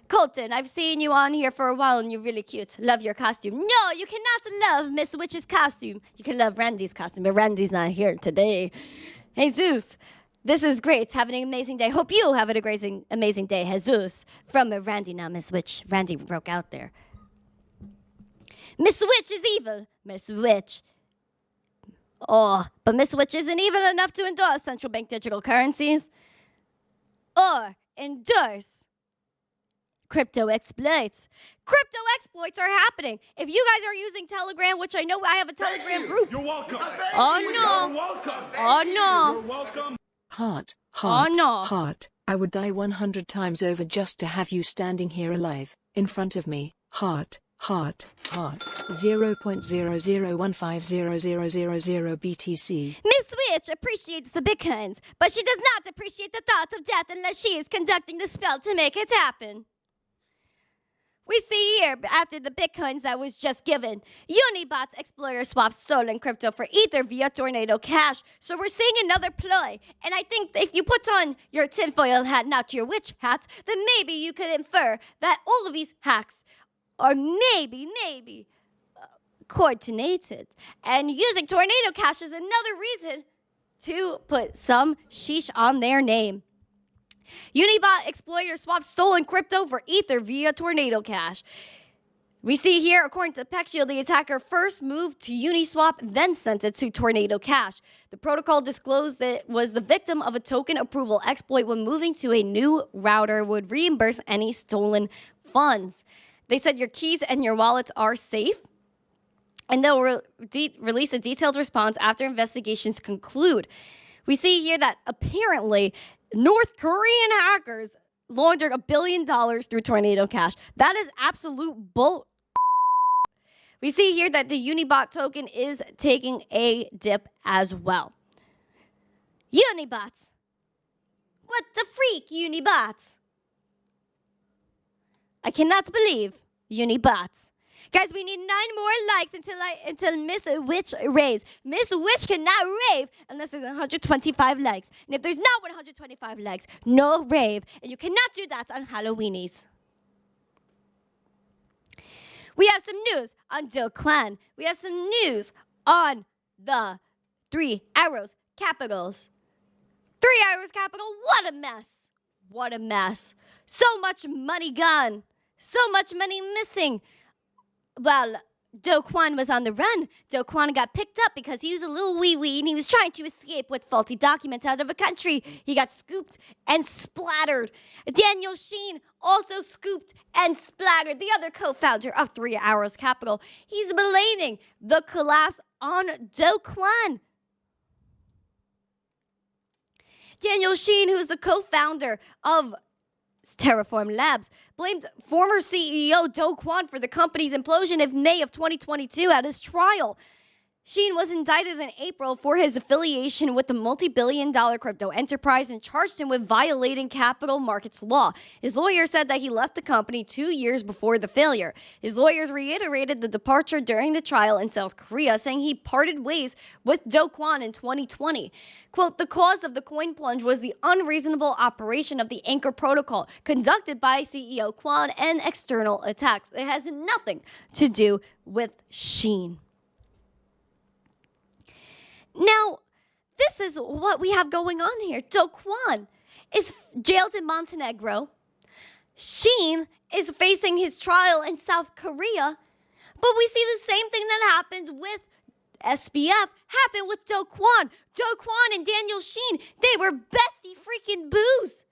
A: Colton, I've seen you on here for a while and you're really cute. Love your costume. No, you cannot love Miss Witch's costume. You can love Randy's costume, but Randy's not here today. Hey, Zeus. This is great. Have an amazing day. Hope you have an amazing day, Jesus. From Randy, now Miss Witch. Randy broke out there. Miss Witch is evil. Miss Witch. Oh, but Miss Witch isn't evil enough to endorse central bank digital currencies or endorse crypto exploits. Crypto exploits are happening. If you guys are using Telegram, which I know I have a Telegram group.
C: You're welcome.
A: Oh
C: You're
A: no.
C: welcome.
A: Oh no.
C: You're welcome.
D: Heart,
A: Oh,
D: heart,
A: no.
D: heart. I would die 100 times over just to have you standing here alive, in front of me. Heart, heart, heart. 0.00150000 BTC.
A: Miss Witch appreciates the bitcoins, but she does not appreciate the thoughts of death unless she is conducting the spell to make it happen. We see here, after the bitcoins that was just given, Unibots exploiter swapped stolen crypto for Ether via Tornado Cash. So we're seeing another ploy. And I think if you put on your tinfoil hat, not your witch hat, then maybe you could infer that all of these hacks are maybe coordinated. And using Tornado Cash is another reason to put some sheesh on their name. Unibot exploiter swapped stolen crypto for Ether via Tornado Cash. We see here, according to Pexio, the attacker first moved to Uniswap, then sent it to Tornado Cash. The protocol disclosed that it was the victim of a token approval exploit when moving to a new router would reimburse any stolen funds. They said your keys and your wallets are safe, and they'll release a detailed response after investigations conclude. We see here that apparently North Korean hackers laundered $1 billion through Tornado Cash. That is absolute bull. We see here that the Unibot token is taking a dip as well. Unibots. What the freak, Unibots? I cannot believe Unibots. Guys, we need 9 more likes until Miss Witch raves. Miss Witch cannot rave unless there's 125 likes. And if there's not 125 likes, no rave. And you cannot do that on Halloweenies. We have some news on Dogecoin. We have some news on the 3 Arrows Capitals. 3 Arrows Capital, what a mess. What a mess. So much money gone. So much money missing. Well, Dogecoin was on the run. Dogecoin got picked up because he was a little wee-wee and he was trying to escape with faulty documents out of a country. He got scooped and splattered. Daniel Sheen also scooped and splattered, the other co-founder of 3 Arrows Capital. He's blaming the collapse on Dogecoin. Daniel Sheen, who's the co-founder of Terraform Labs, blamed former CEO Do Kwon for the company's implosion in May of 2022 at his trial. Sheen was indicted in April for his affiliation with the multi-billion-dollar crypto enterprise and charged him with violating capital markets law. His lawyer said that he left the company 2 years before the failure. His lawyers reiterated the departure during the trial in South Korea, saying he parted ways with Do Kwon in 2020. Quote, the cause of the coin plunge was the unreasonable operation of the Anchor protocol conducted by CEO Kwon and external attacks. It has nothing to do with Sheen. Now, this is what we have going on here. Do Kwon is jailed in Montenegro. Sheen is facing his trial in South Korea. But we see the same thing that happens with SBF happen with Do Kwon. Do Kwon and Daniel Sheen, they were bestie freaking boos.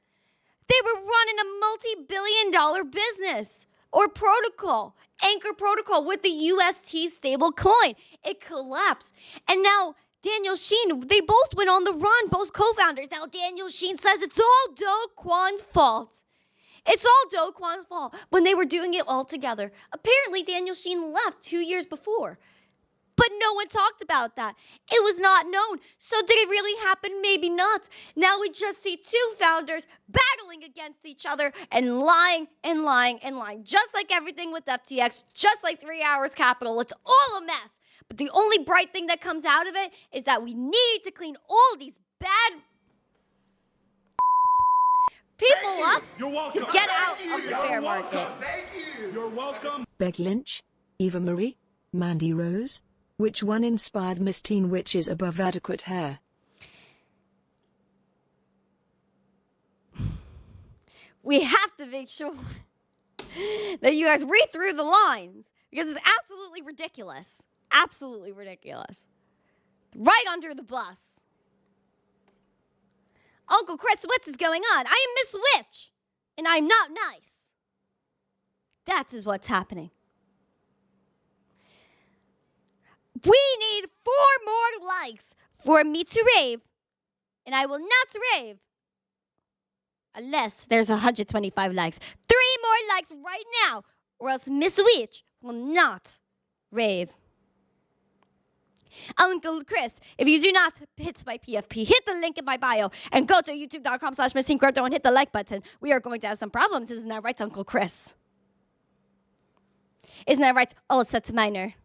A: They were running a multi-billion-dollar business or protocol, Anchor protocol with the UST stable coin. It collapsed. And now Daniel Sheen, they both went on the run, both co-founders. Now Daniel Sheen says it's all Do Kwon's fault. It's all Do Kwon's fault when they were doing it all together. Apparently Daniel Sheen left 2 years before. But no one talked about that. It was not known. So did it really happen? Maybe not. Now we just see 2 founders battling against each other and lying and lying and lying. Just like everything with FTX, just like 3 Arrows Capital. It's all a mess. But the only bright thing that comes out of it is that we need to clean all these bad people up
C: You're welcome.
A: to get out of the bear
C: You're
A: market.
C: welcome. You're welcome.
D: Beck Lynch, Eva Marie, Mandy Rose. Which one inspired Miss Teen Witches above adequate hair? We
A: have to make sure that you guys read through the lines. Because it's absolutely ridiculous. Absolutely ridiculous. Right under the bus. Uncle Chris, what is going on? I am Miss Witch, and I'm not nice. That is what's happening. We need 4 more likes for me to rave, and I will not rave unless there's 125 likes. 3 more likes right now, or else Miss Witch will not rave. Uncle Chris, if you do not hit my PFP, hit the link in my bio and go to youtube.com/missteencrypto and hit the like button. We are going to have some problems. Isn't that right, Uncle Chris? Isn't that right, old set minor?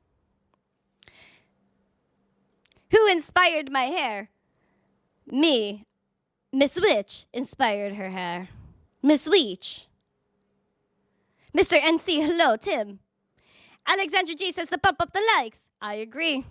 A: Who inspired my hair? Me. Miss Witch inspired her hair. Miss Witch. Mr. NC, hello, Tim. Alexandra G says to pump up the likes. I agree.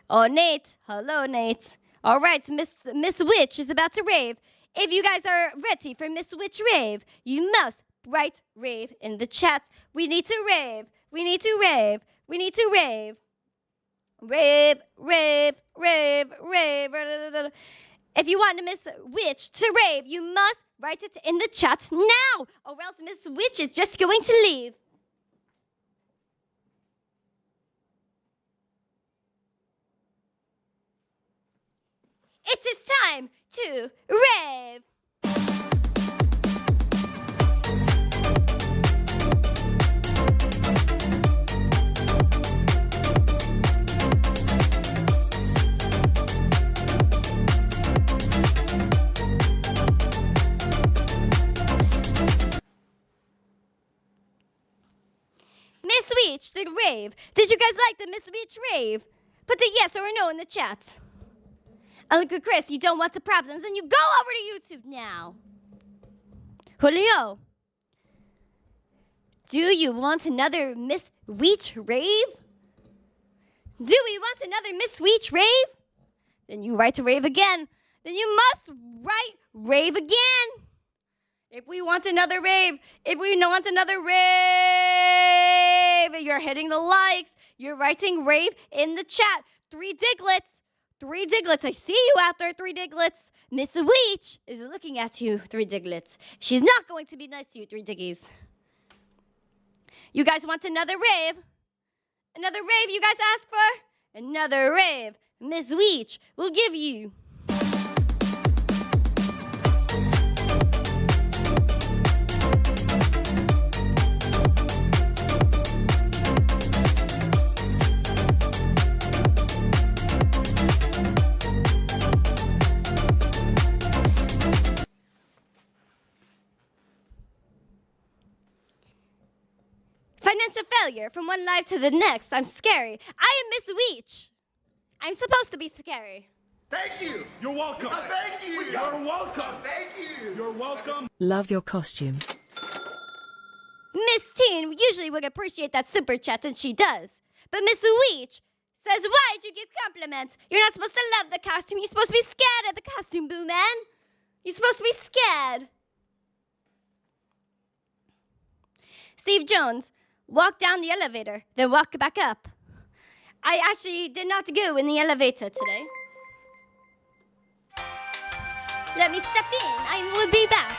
A: Oh, Nate. Hello, Nate. All right, Miss Witch is about to rave. If you guys are ready for Miss Witch rave, you must write rave in the chat. We need to rave. We need to rave. We need to rave. Rave, rave, rave, rave. If you want Miss Witch to rave, you must write it in the chat now, or else Miss Witch is just going to leave. It is time to rave. Miss Witch, the rave. Did you guys like the Miss Witch rave? Put a yes or a no in the chat. Uncle Chris, you don't want the problems, then you go over to YouTube now. Julio, do you want another Miss Witch rave? Do we want another Miss Witch rave? Then you write to rave again. Then you must write rave again. If we want another rave, if we want another rave, you're hitting the likes. You're writing rave in the chat. 3 diglets. 3 diglets. I see you out there, 3 diglets. Miss Witch is looking at you, 3 diglets. She's not going to be nice to you, 3 diggies. You guys want another rave? Another rave you guys ask for? Another rave. Miss Witch will give you. Financial failure from one life to the next. I'm scary. I am Miss Witch. I'm supposed to be scary.
B: Thank you.
C: You're welcome.
B: Thank you.
C: You're welcome.
B: Thank you.
C: You're welcome.
D: Love your costume.
A: Miss Teen usually would appreciate that super chat, and she does. But Miss Witch says, why'd you give compliments? You're not supposed to love the costume. You're supposed to be scared of the costume, boo man. You're supposed to be scared. Steve Jones, walk down the elevator, then walk back up. I actually did not go in the elevator today. Let me step in. I will be back.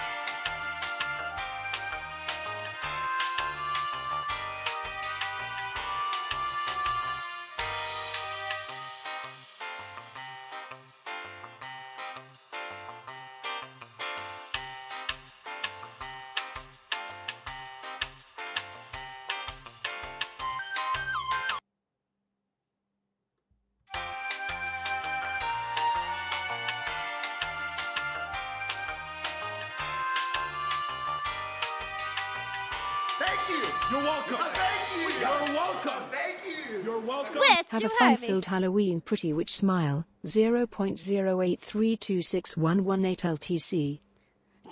B: Thank you.
C: You're welcome.
B: Thank you.
C: You're welcome.
B: Thank you.
C: You're welcome.
A: Witch,
D: Have
A: you
D: a
A: heard me.
D: fun-filled Halloween, pretty witch smile. 0.083261118 LTC.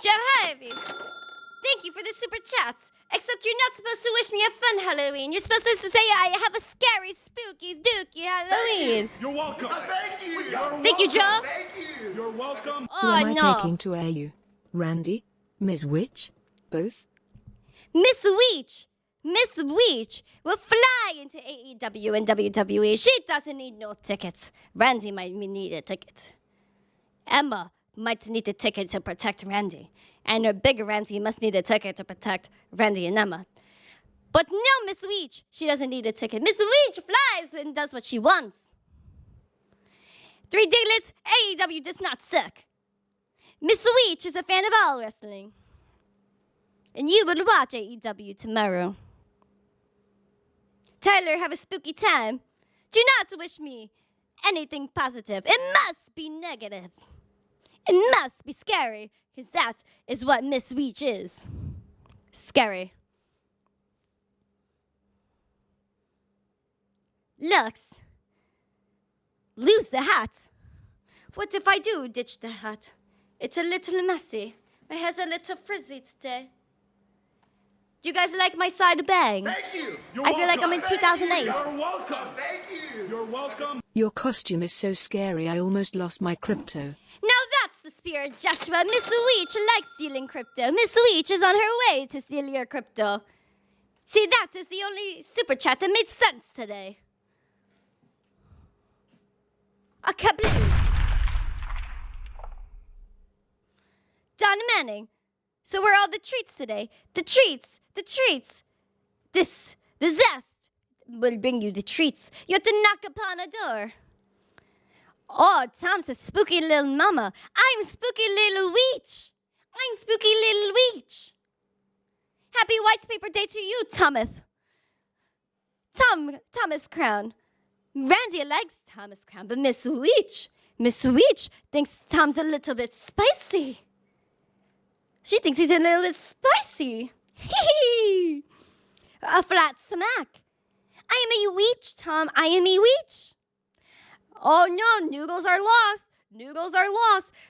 A: Joe Harvey, thank you for the super chats. Except you're not supposed to wish me a fun Halloween. You're supposed to say I have a scary, spooky, dooky Halloween.
C: You're welcome.
B: Thank you.
A: Thank you, Joe.
B: Thank you.
C: You're welcome.
D: Who am I
A: Oh, no.
D: taking to air you? Randy? Ms. Witch? Both?
A: Miss Weech will fly into AEW and WWE. She doesn't need no tickets. Randy might need a ticket. Emma might need a ticket to protect Randy. And her bigger Randy must need a ticket to protect Randy and Emma. But no, Miss Weech, she doesn't need a ticket. Miss Weech flies and does what she wants. Three Diglets, AEW does not suck. Miss Weech is a fan of all wrestling. And you will watch AEW tomorrow. Tyler, have a spooky time. Do not wish me anything positive. It must be negative. It must be scary, because that is what Miss Weech is. Scary. Lux, lose the hat. What if I do ditch the hat? It's a little messy. My hair's a little frizzy today. Do you guys like my side bang?
B: Thank you.
A: I feel like I'm in
B: Thank you.
A: 2008.
C: You're welcome.
B: Thank you.
C: You're welcome.
D: Your costume is so scary I almost lost my crypto.
A: Now that's the spirit, Joshua. Miss Weech likes stealing crypto. Miss Weech is on her way to steal your crypto. See, that is the only super chat that made sense today. A kablooey. Don Manning. So where are all the treats today? The treats. The zest will bring you the treats. You have to knock upon a door. Oh, Tom's a spooky little mama. I'm spooky little Weech. Happy White Paper Day to you, Thomas. Thomas Crown. Randy likes Thomas Crown, but Miss Weech thinks Tom's a little bit spicy. She thinks he's a little bit spicy. Hee. A flat smack. I am a Weech, Tom. I am a Weech. Oh no, Noogles are lost.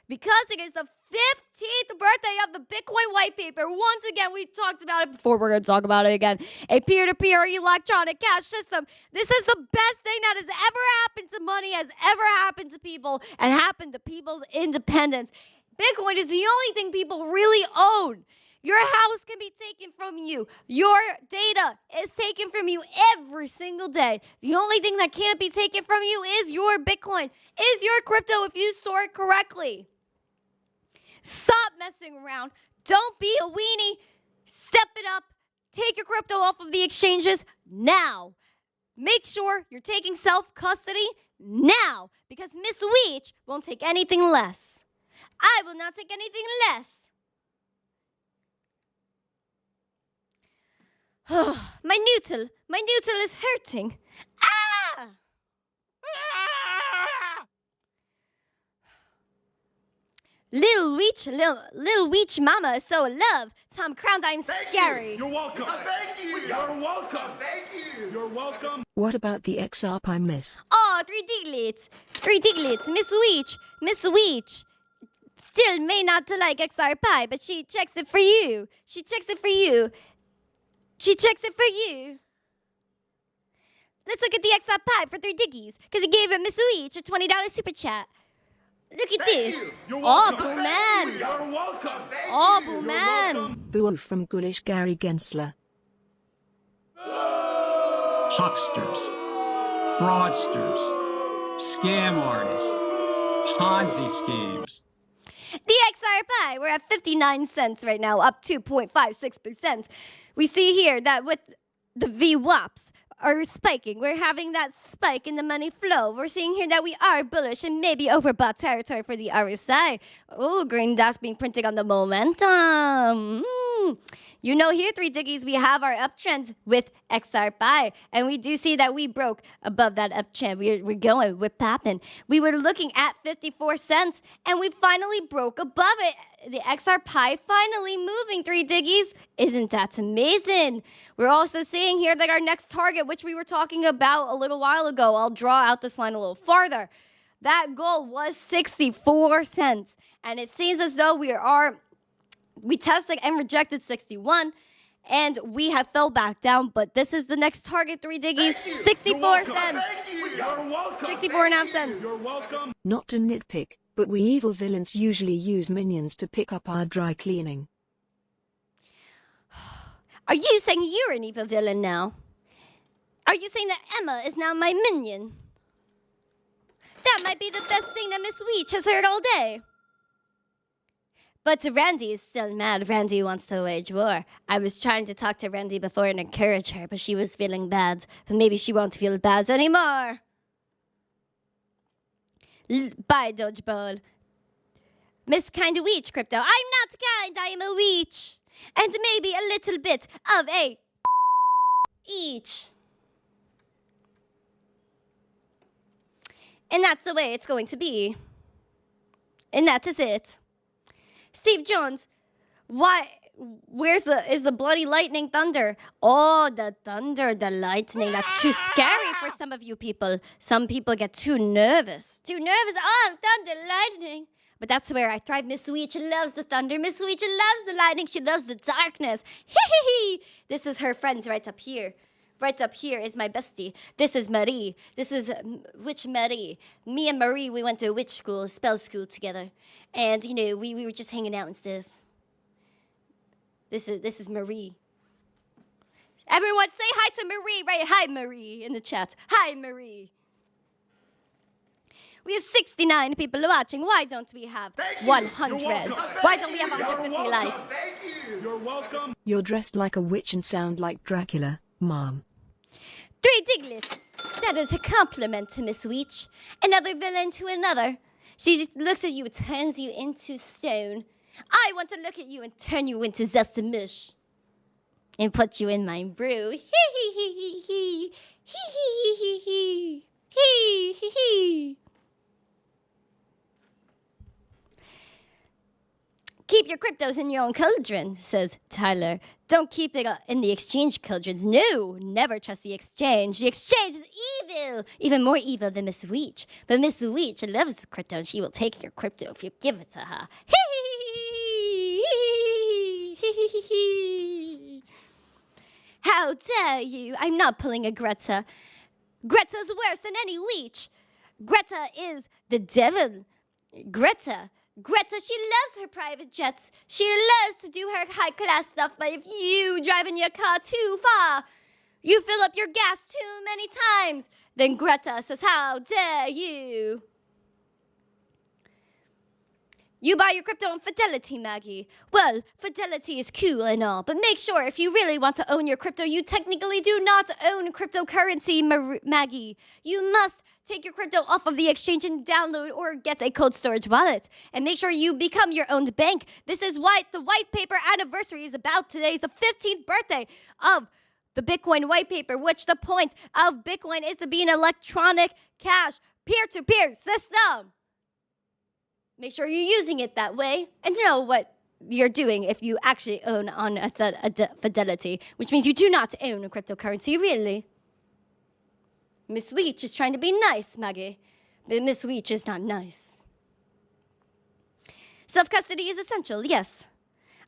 A: Because it is the 15th birthday of the Bitcoin white paper. Once again, we talked about it before. We're going to talk about it again. A peer-to-peer electronic cash system. This is the best thing that has ever happened to money, has ever happened to people, and happened to people's independence. Bitcoin is the only thing people really own. Your house can be taken from you. Your data is taken from you every single day. The only thing that can't be taken from you is your Bitcoin, is your crypto if you store it correctly. Stop messing around. Don't be a weenie. Step it up. Take your crypto off of the exchanges now. Make sure you're taking self-custody now, because Miss Weech won't take anything less. I will not take anything less. My noodle is hurting. Ah! Little Weech mama is so in love. Tom Crown, I'm scary.
C: You're welcome.
B: Thank you.
C: You're welcome.
B: Thank you.
C: You're welcome.
D: What about the XRP miss?
A: Oh, three Diglets. Miss Weech. Still may not like XRP, but she checks it for you. Let's look at the XRP for 3 diggies, because he gave it Miss Weech a $20 super chat. Look at this.
B: you.
C: You're
A: Oh,
C: welcome.
A: boo man.
C: You're welcome.
A: Oh, boo man.
C: welcome.
D: Boo from Ghoulish Gary Gensler.
E: Hucksters, fraudsters, scam artists, Ponzi schemes.
A: The XRP, we're at 59 cents right now, up 2.56%. We see here that with the VWAPs are spiking. We're having that spike in the money flow. We're seeing here that we are bullish and maybe overbought territory for the RSI. Oh, green dash being printed on the momentum. You know, here, 3 diggies, we have our uptrend with XRP. And we do see that we broke above that uptrend. We're popping. We were looking at 54 cents, and we finally broke above it. The XRP finally moving, 3 diggies. Isn't that amazing? We're also seeing here that our next target, which we were talking about a little while ago, I'll draw out this line a little farther. That goal was 64 cents. And it seems as though we tested and rejected 61, and we have fell back down, but this is the next target, 3 diggies, 64 cents.
C: You're welcome.
A: 64 and a half cents.
C: You're welcome.
D: Not to nitpick, but we evil villains usually use minions to pick up our dry cleaning.
A: Are you saying you're an evil villain now? Are you saying that Emma is now my minion? That might be the best thing that Miss Weech has heard all day. But Randy is still mad. Randy wants to wage war. I was trying to talk to Randy before and encourage her, but she was feeling bad. And maybe she won't feel bad anymore. Bye, Dodgeball. Miss Kind of Weech, Crypto. I'm not kind, I am a Weech. And maybe a little bit of a each. And that's the way it's going to be. And that is it. Steve Jones, is the bloody lightning thunder? Oh, the thunder, the lightning. That's too scary for some of you people. Some people get too nervous. Oh, thunder, lightning. But that's where I thrive. Miss Weech loves the thunder. Miss Weech loves the lightning. She loves the darkness. This is her friends right up here. Right up here is my bestie. This is Marie. This is Witch Marie. Me and Marie, we went to a witch school, spell school together. And, you know, we were just hanging out and stuff. This is Marie. Everyone say hi to Marie, right? Hi, Marie, in the chat. Hi, Marie. We have 69 people watching. Why don't we have 100? Why don't we have 150 likes?
B: Thank you.
C: You're welcome.
D: You're dressed like a witch and sound like Dracula, Mom.
A: 3 Diglets. That is a compliment to Miss Weech. Another villain to another. She just looks at you and turns you into stone. I want to look at you and turn you into zestimush. And put you in my brew. Hee hee hee hee hee. Hee hee hee hee hee. Hee hee hee. Keep your cryptos in your own cauldron, says Tyler. Don't keep it in the exchange cauldrons. No, never trust the exchange. The exchange is evil, even more evil than Miss Weech. But Miss Weech loves crypto, and she will take your crypto if you give it to her. How dare you? I'm not pulling a Greta. Greta's worse than any Weech. Greta is the devil. Greta, she loves her private jets. She loves to do her high-class stuff, but if you drive in your car too far, you fill up your gas too many times, then Greta says, how dare you? You buy your crypto on Fidelity, Maggie. Well, Fidelity is cool and all, but make sure if you really want to own your crypto, you technically do not own cryptocurrency, Maggie. You must take your crypto off of the exchange and download or get a cold storage wallet. And make sure you become your own bank. This is why the white paper anniversary is about today. It's the 15th birthday of the Bitcoin white paper, which the point of Bitcoin is to be an electronic cash peer-to-peer system. Make sure you're using it that way and know what you're doing if you actually own on a Fidelity, which means you do not own a cryptocurrency, really. Miss Weech is trying to be nice, Maggie, but Miss Weech is not nice. Self-custody is essential, yes.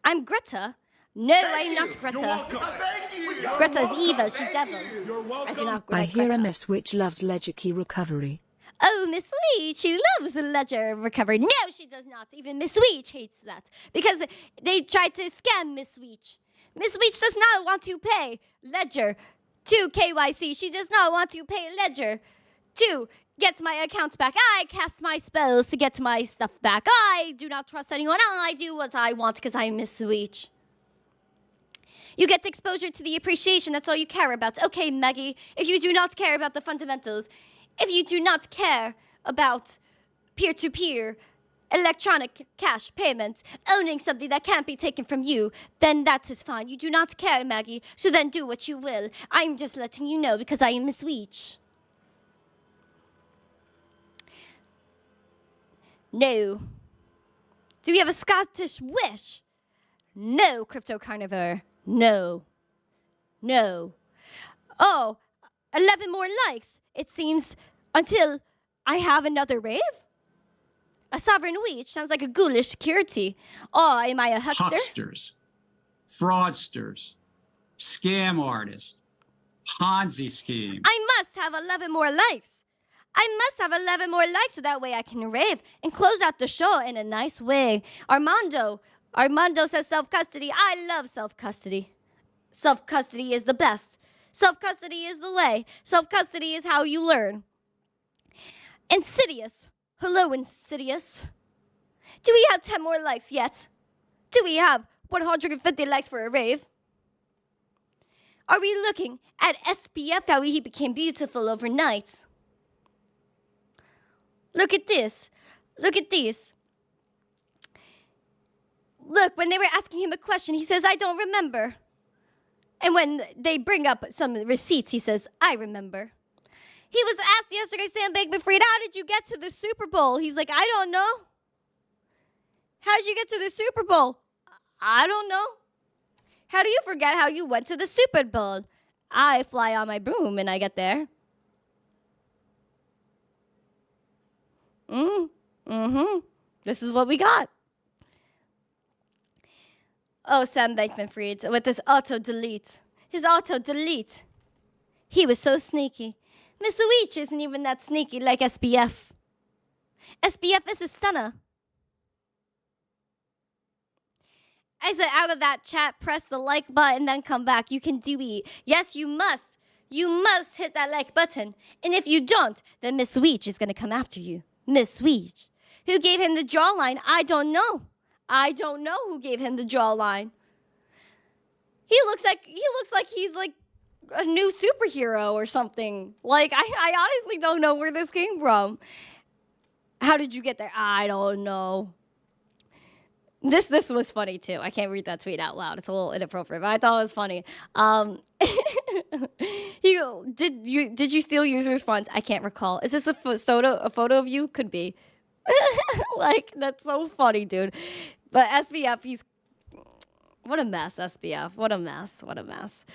A: I'm Greta. No, I'm not Greta.
C: You're welcome.
B: Thank you.
A: Greta is evil, she's devil.
C: You're
A: I do
C: welcome.
A: not
D: I
A: like
D: hear
A: Greta.
D: a Miss Witch loves ledger key recovery.
A: Oh, Miss Weech, she loves the ledger recovery. No, she does not. Even Miss Weech hates that because they tried to scam Miss Weech. Miss Weech does not want to pay ledger to KYC. She does not want to pay ledger to get my accounts back. I cast my spells to get my stuff back. I do not trust anyone. I do what I want because I'm Miss Weech. You get exposure to the appreciation. That's all you care about. Okay, Maggie, if you do not care about the fundamentals, if you do not care about peer-to-peer electronic cash payments, owning something that can't be taken from you, then that is fine. You do not care, Maggie, so then do what you will. I'm just letting you know because I am Miss Weech. No. Do we have a Scottish wish? No, Crypto Carnivore. No. No. Oh, 11 more likes. It seems until I have another rave. A sovereign weech sounds like a ghoulish security. Oh, am I a huckster?
E: Hucksters, fraudsters, scam artists, Ponzi schemes.
A: I must have 11 more likes. I must have 11 more likes so that way I can rave and close out the show in a nice way. Armando says self-custody. I love self-custody. Self-custody is the best. Self-custody is the way. Self-custody is how you learn. Insidious. Hello, Insidious. Do we have 10 more likes yet? Do we have 150 likes for a rave? Are we looking at SPF, how he became beautiful overnight? Look at this. Look at this. Look, when they were asking him a question, he says, I don't remember. And when they bring up some receipts, he says, I remember. He was asked yesterday, Sam Bankman-Fried, how did you get to the Super Bowl? He's like, I don't know. How did you get to the Super Bowl? I don't know. How do you forget how you went to the Super Bowl? I fly on my broom and I get there. This is what we got. Oh, Sam Bankman-Fried with his auto-delete. His auto-delete. He was so sneaky. Mr. Weech isn't even that sneaky like SBF. SBF is a stunner. I said out of that chat, press the like button, then come back. You can do it. Yes, you must. You must hit that like button. And if you don't, then Miss Weech is going to come after you. Miss Weech. Who gave him the jawline? I don't know. I don't know who gave him the jawline. He looks like he's like a new superhero or something. Like, I honestly don't know where this came from. How did you get there? I don't know. This was funny too. I can't read that tweet out loud. It's a little inappropriate, but I thought it was funny. Did you steal users' funds? I can't recall. Is this a photo of you? Could be. Like, that's so funny, dude. But SBF, what a mess, SBF. What a mess. What a mess.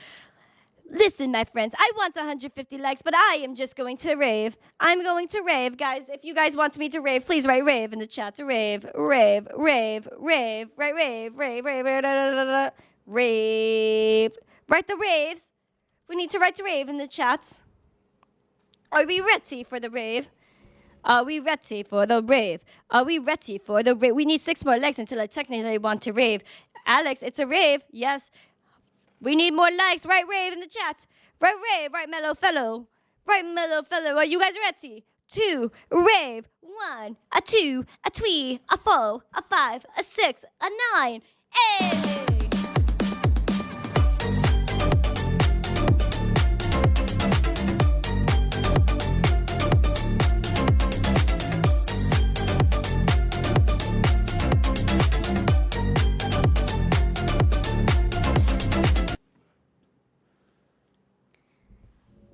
A: Listen, my friends, I want 150 likes, but I am just going to rave. I'm going to rave, guys. If you guys want me to rave, please write rave in the chat. To rave, rave, rave, rave, write rave, rave, rave, rave, rave. Write the raves. We need to write the rave in the chat. Are we ready for the rave? Are we ready for the rave? Are we ready for the rave? We need 6 more likes until I technically want to rave. Alex, it's a rave. Yes. We need more likes. Write rave in the chat. Write rave. Write mellow fellow. Write mellow fellow. Are you guys ready? 2, rave. 1, a 2, a 3, a 4, a 5, a 6, a 9. Hey!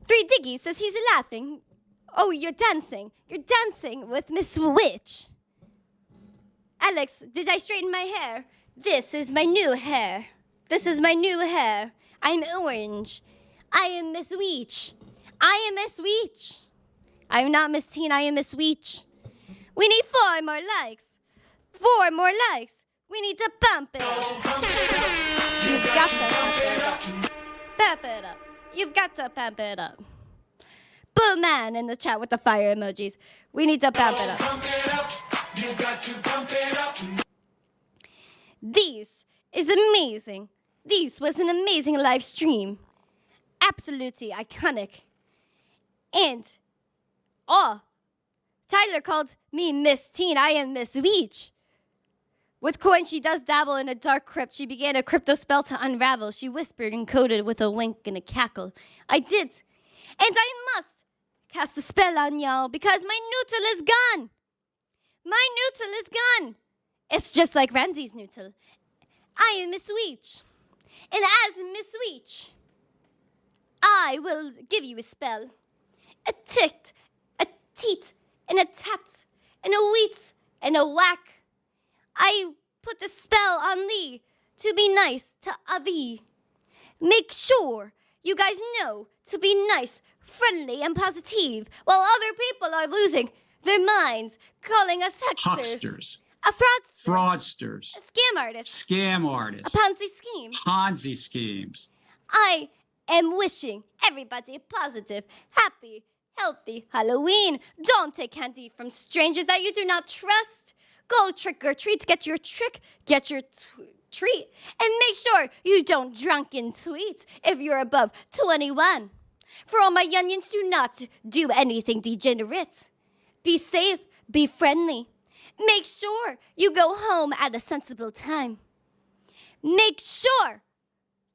A: 3 Diggy says he's laughing. Oh, you're dancing. You're dancing with Miss Witch. Alex, did I straighten my hair? This is my new hair. This is my new hair. I'm orange. I am Miss Weech. I am Miss Weech. I'm not Miss Teen, I am Miss Weech. We need 4 more likes. 4 more likes. We need to bump it up. You've got to bump it up. Bump it up. You've got to pump it up. Boom man in the chat with the fire emojis. We need to pump it up.
C: You got to pump it up.
A: This is amazing. This was an amazing live stream. Absolutely iconic. And, Tyler called me Miss Teen. I am Miss Weech. With coin, she does dabble in a dark crypt. She began a crypto spell to unravel. She whispered and coded with a wink and a cackle. I did. And I must cast a spell on y'all because my noodle is gone. My noodle is gone. It's just like Randy's noodle. I am Miss Weech. And as Miss Weech, I will give you a spell. A tit, a teat, and a tat, and a wheat, and a whack. I put a spell on thee to be nice to Avi. Make sure you guys know to be nice, friendly, and positive while other people are losing their minds, calling us hucksters. A
E: Fraudsters.
A: A scam artist.
E: Scam artists.
A: A Ponzi scheme.
E: Ponzi schemes.
A: I am wishing everybody a positive, happy, healthy Halloween. Don't take candy from strangers that you do not trust. Go trick or treat. Get your treat. And make sure you don't drunken tweet if you're above 21. For all my onions, do not do anything degenerate. Be safe, be friendly. Make sure you go home at a sensible time. Make sure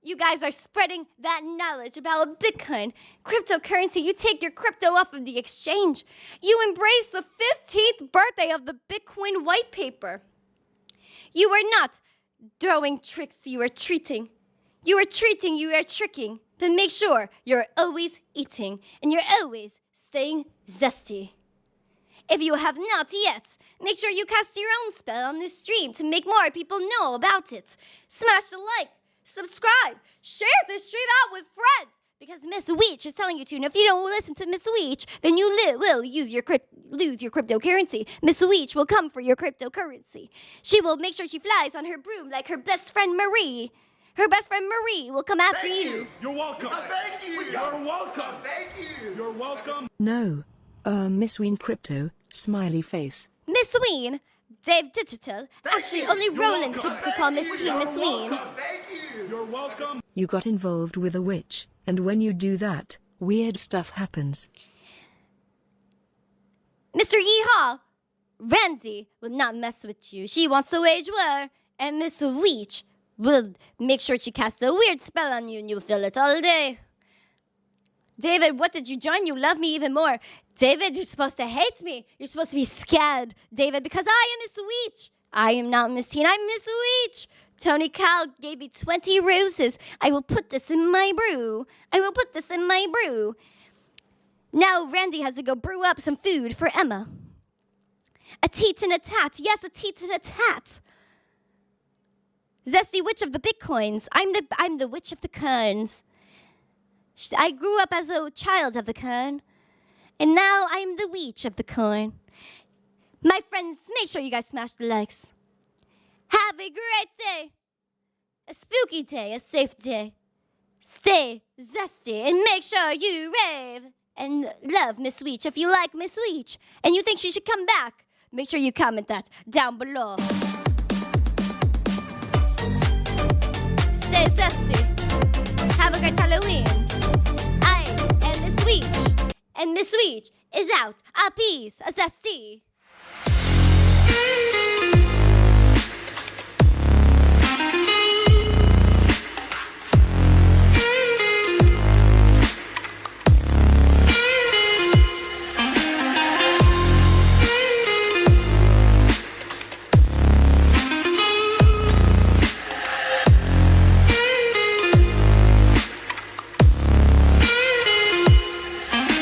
A: you guys are spreading that knowledge about Bitcoin, cryptocurrency. You take your crypto off of the exchange. You embrace the 15th birthday of the Bitcoin white paper. You are not throwing tricks, you are treating. You are treating, you are tricking. But make sure you're always eating and you're always staying zesty. If you have not yet, make sure you cast your own spell on this stream to make more people know about it. Smash the like, subscribe, share this stream out with friends. Because Miss Weech is telling you to, and if you don't listen to Miss Weech, then you will lose your cryptocurrency. Miss Weech will come for your cryptocurrency. She will make sure she flies on her broom like her best friend Marie. Her best friend Marie will come after you.
C: You're welcome.
B: Thank you.
C: You're welcome.
B: Thank you.
C: You're welcome.
D: No. Miss Ween Crypto, smiley face.
A: Miss Ween, Dave Digital. Actually,
B: you.
A: only
C: You're
A: Roland
C: welcome.
A: kids could call Miss Teen Miss Ween.
B: Thank you.
C: You're welcome.
D: You got involved with a witch, and when you do that, weird stuff happens.
A: Mr. Yeehaw, Randi will not mess with you. She wants to wage war, and Miss Weech will make sure she casts a weird spell on you, and you'll feel it all day. David, what did you join? You love me even more. David, you're supposed to hate me. You're supposed to be scared, David, because I am Miss Weech. I am not Miss Teen. I'm Miss Weech. Tony Cal gave me 20 roses. I will put this in my brew. I will put this in my brew. Now Randi has to go brew up some food for Emma. A teat and a tat. Yes, a teat and a tat. Zesty witch of the bitcoins. I'm the witch of the coins. I grew up as a child of the coin, and now I'm the witch of the coin. My friends, make sure you guys smash the likes. Have a great day. A spooky day, a safe day. Stay zesty and make sure you rave and love Miss Weech. If you like Miss Weech and you think she should come back, make sure you comment that down below. Stay zesty. Have a great Halloween. I am Miss Weech, and Miss Weech is out. A peace, a zesty.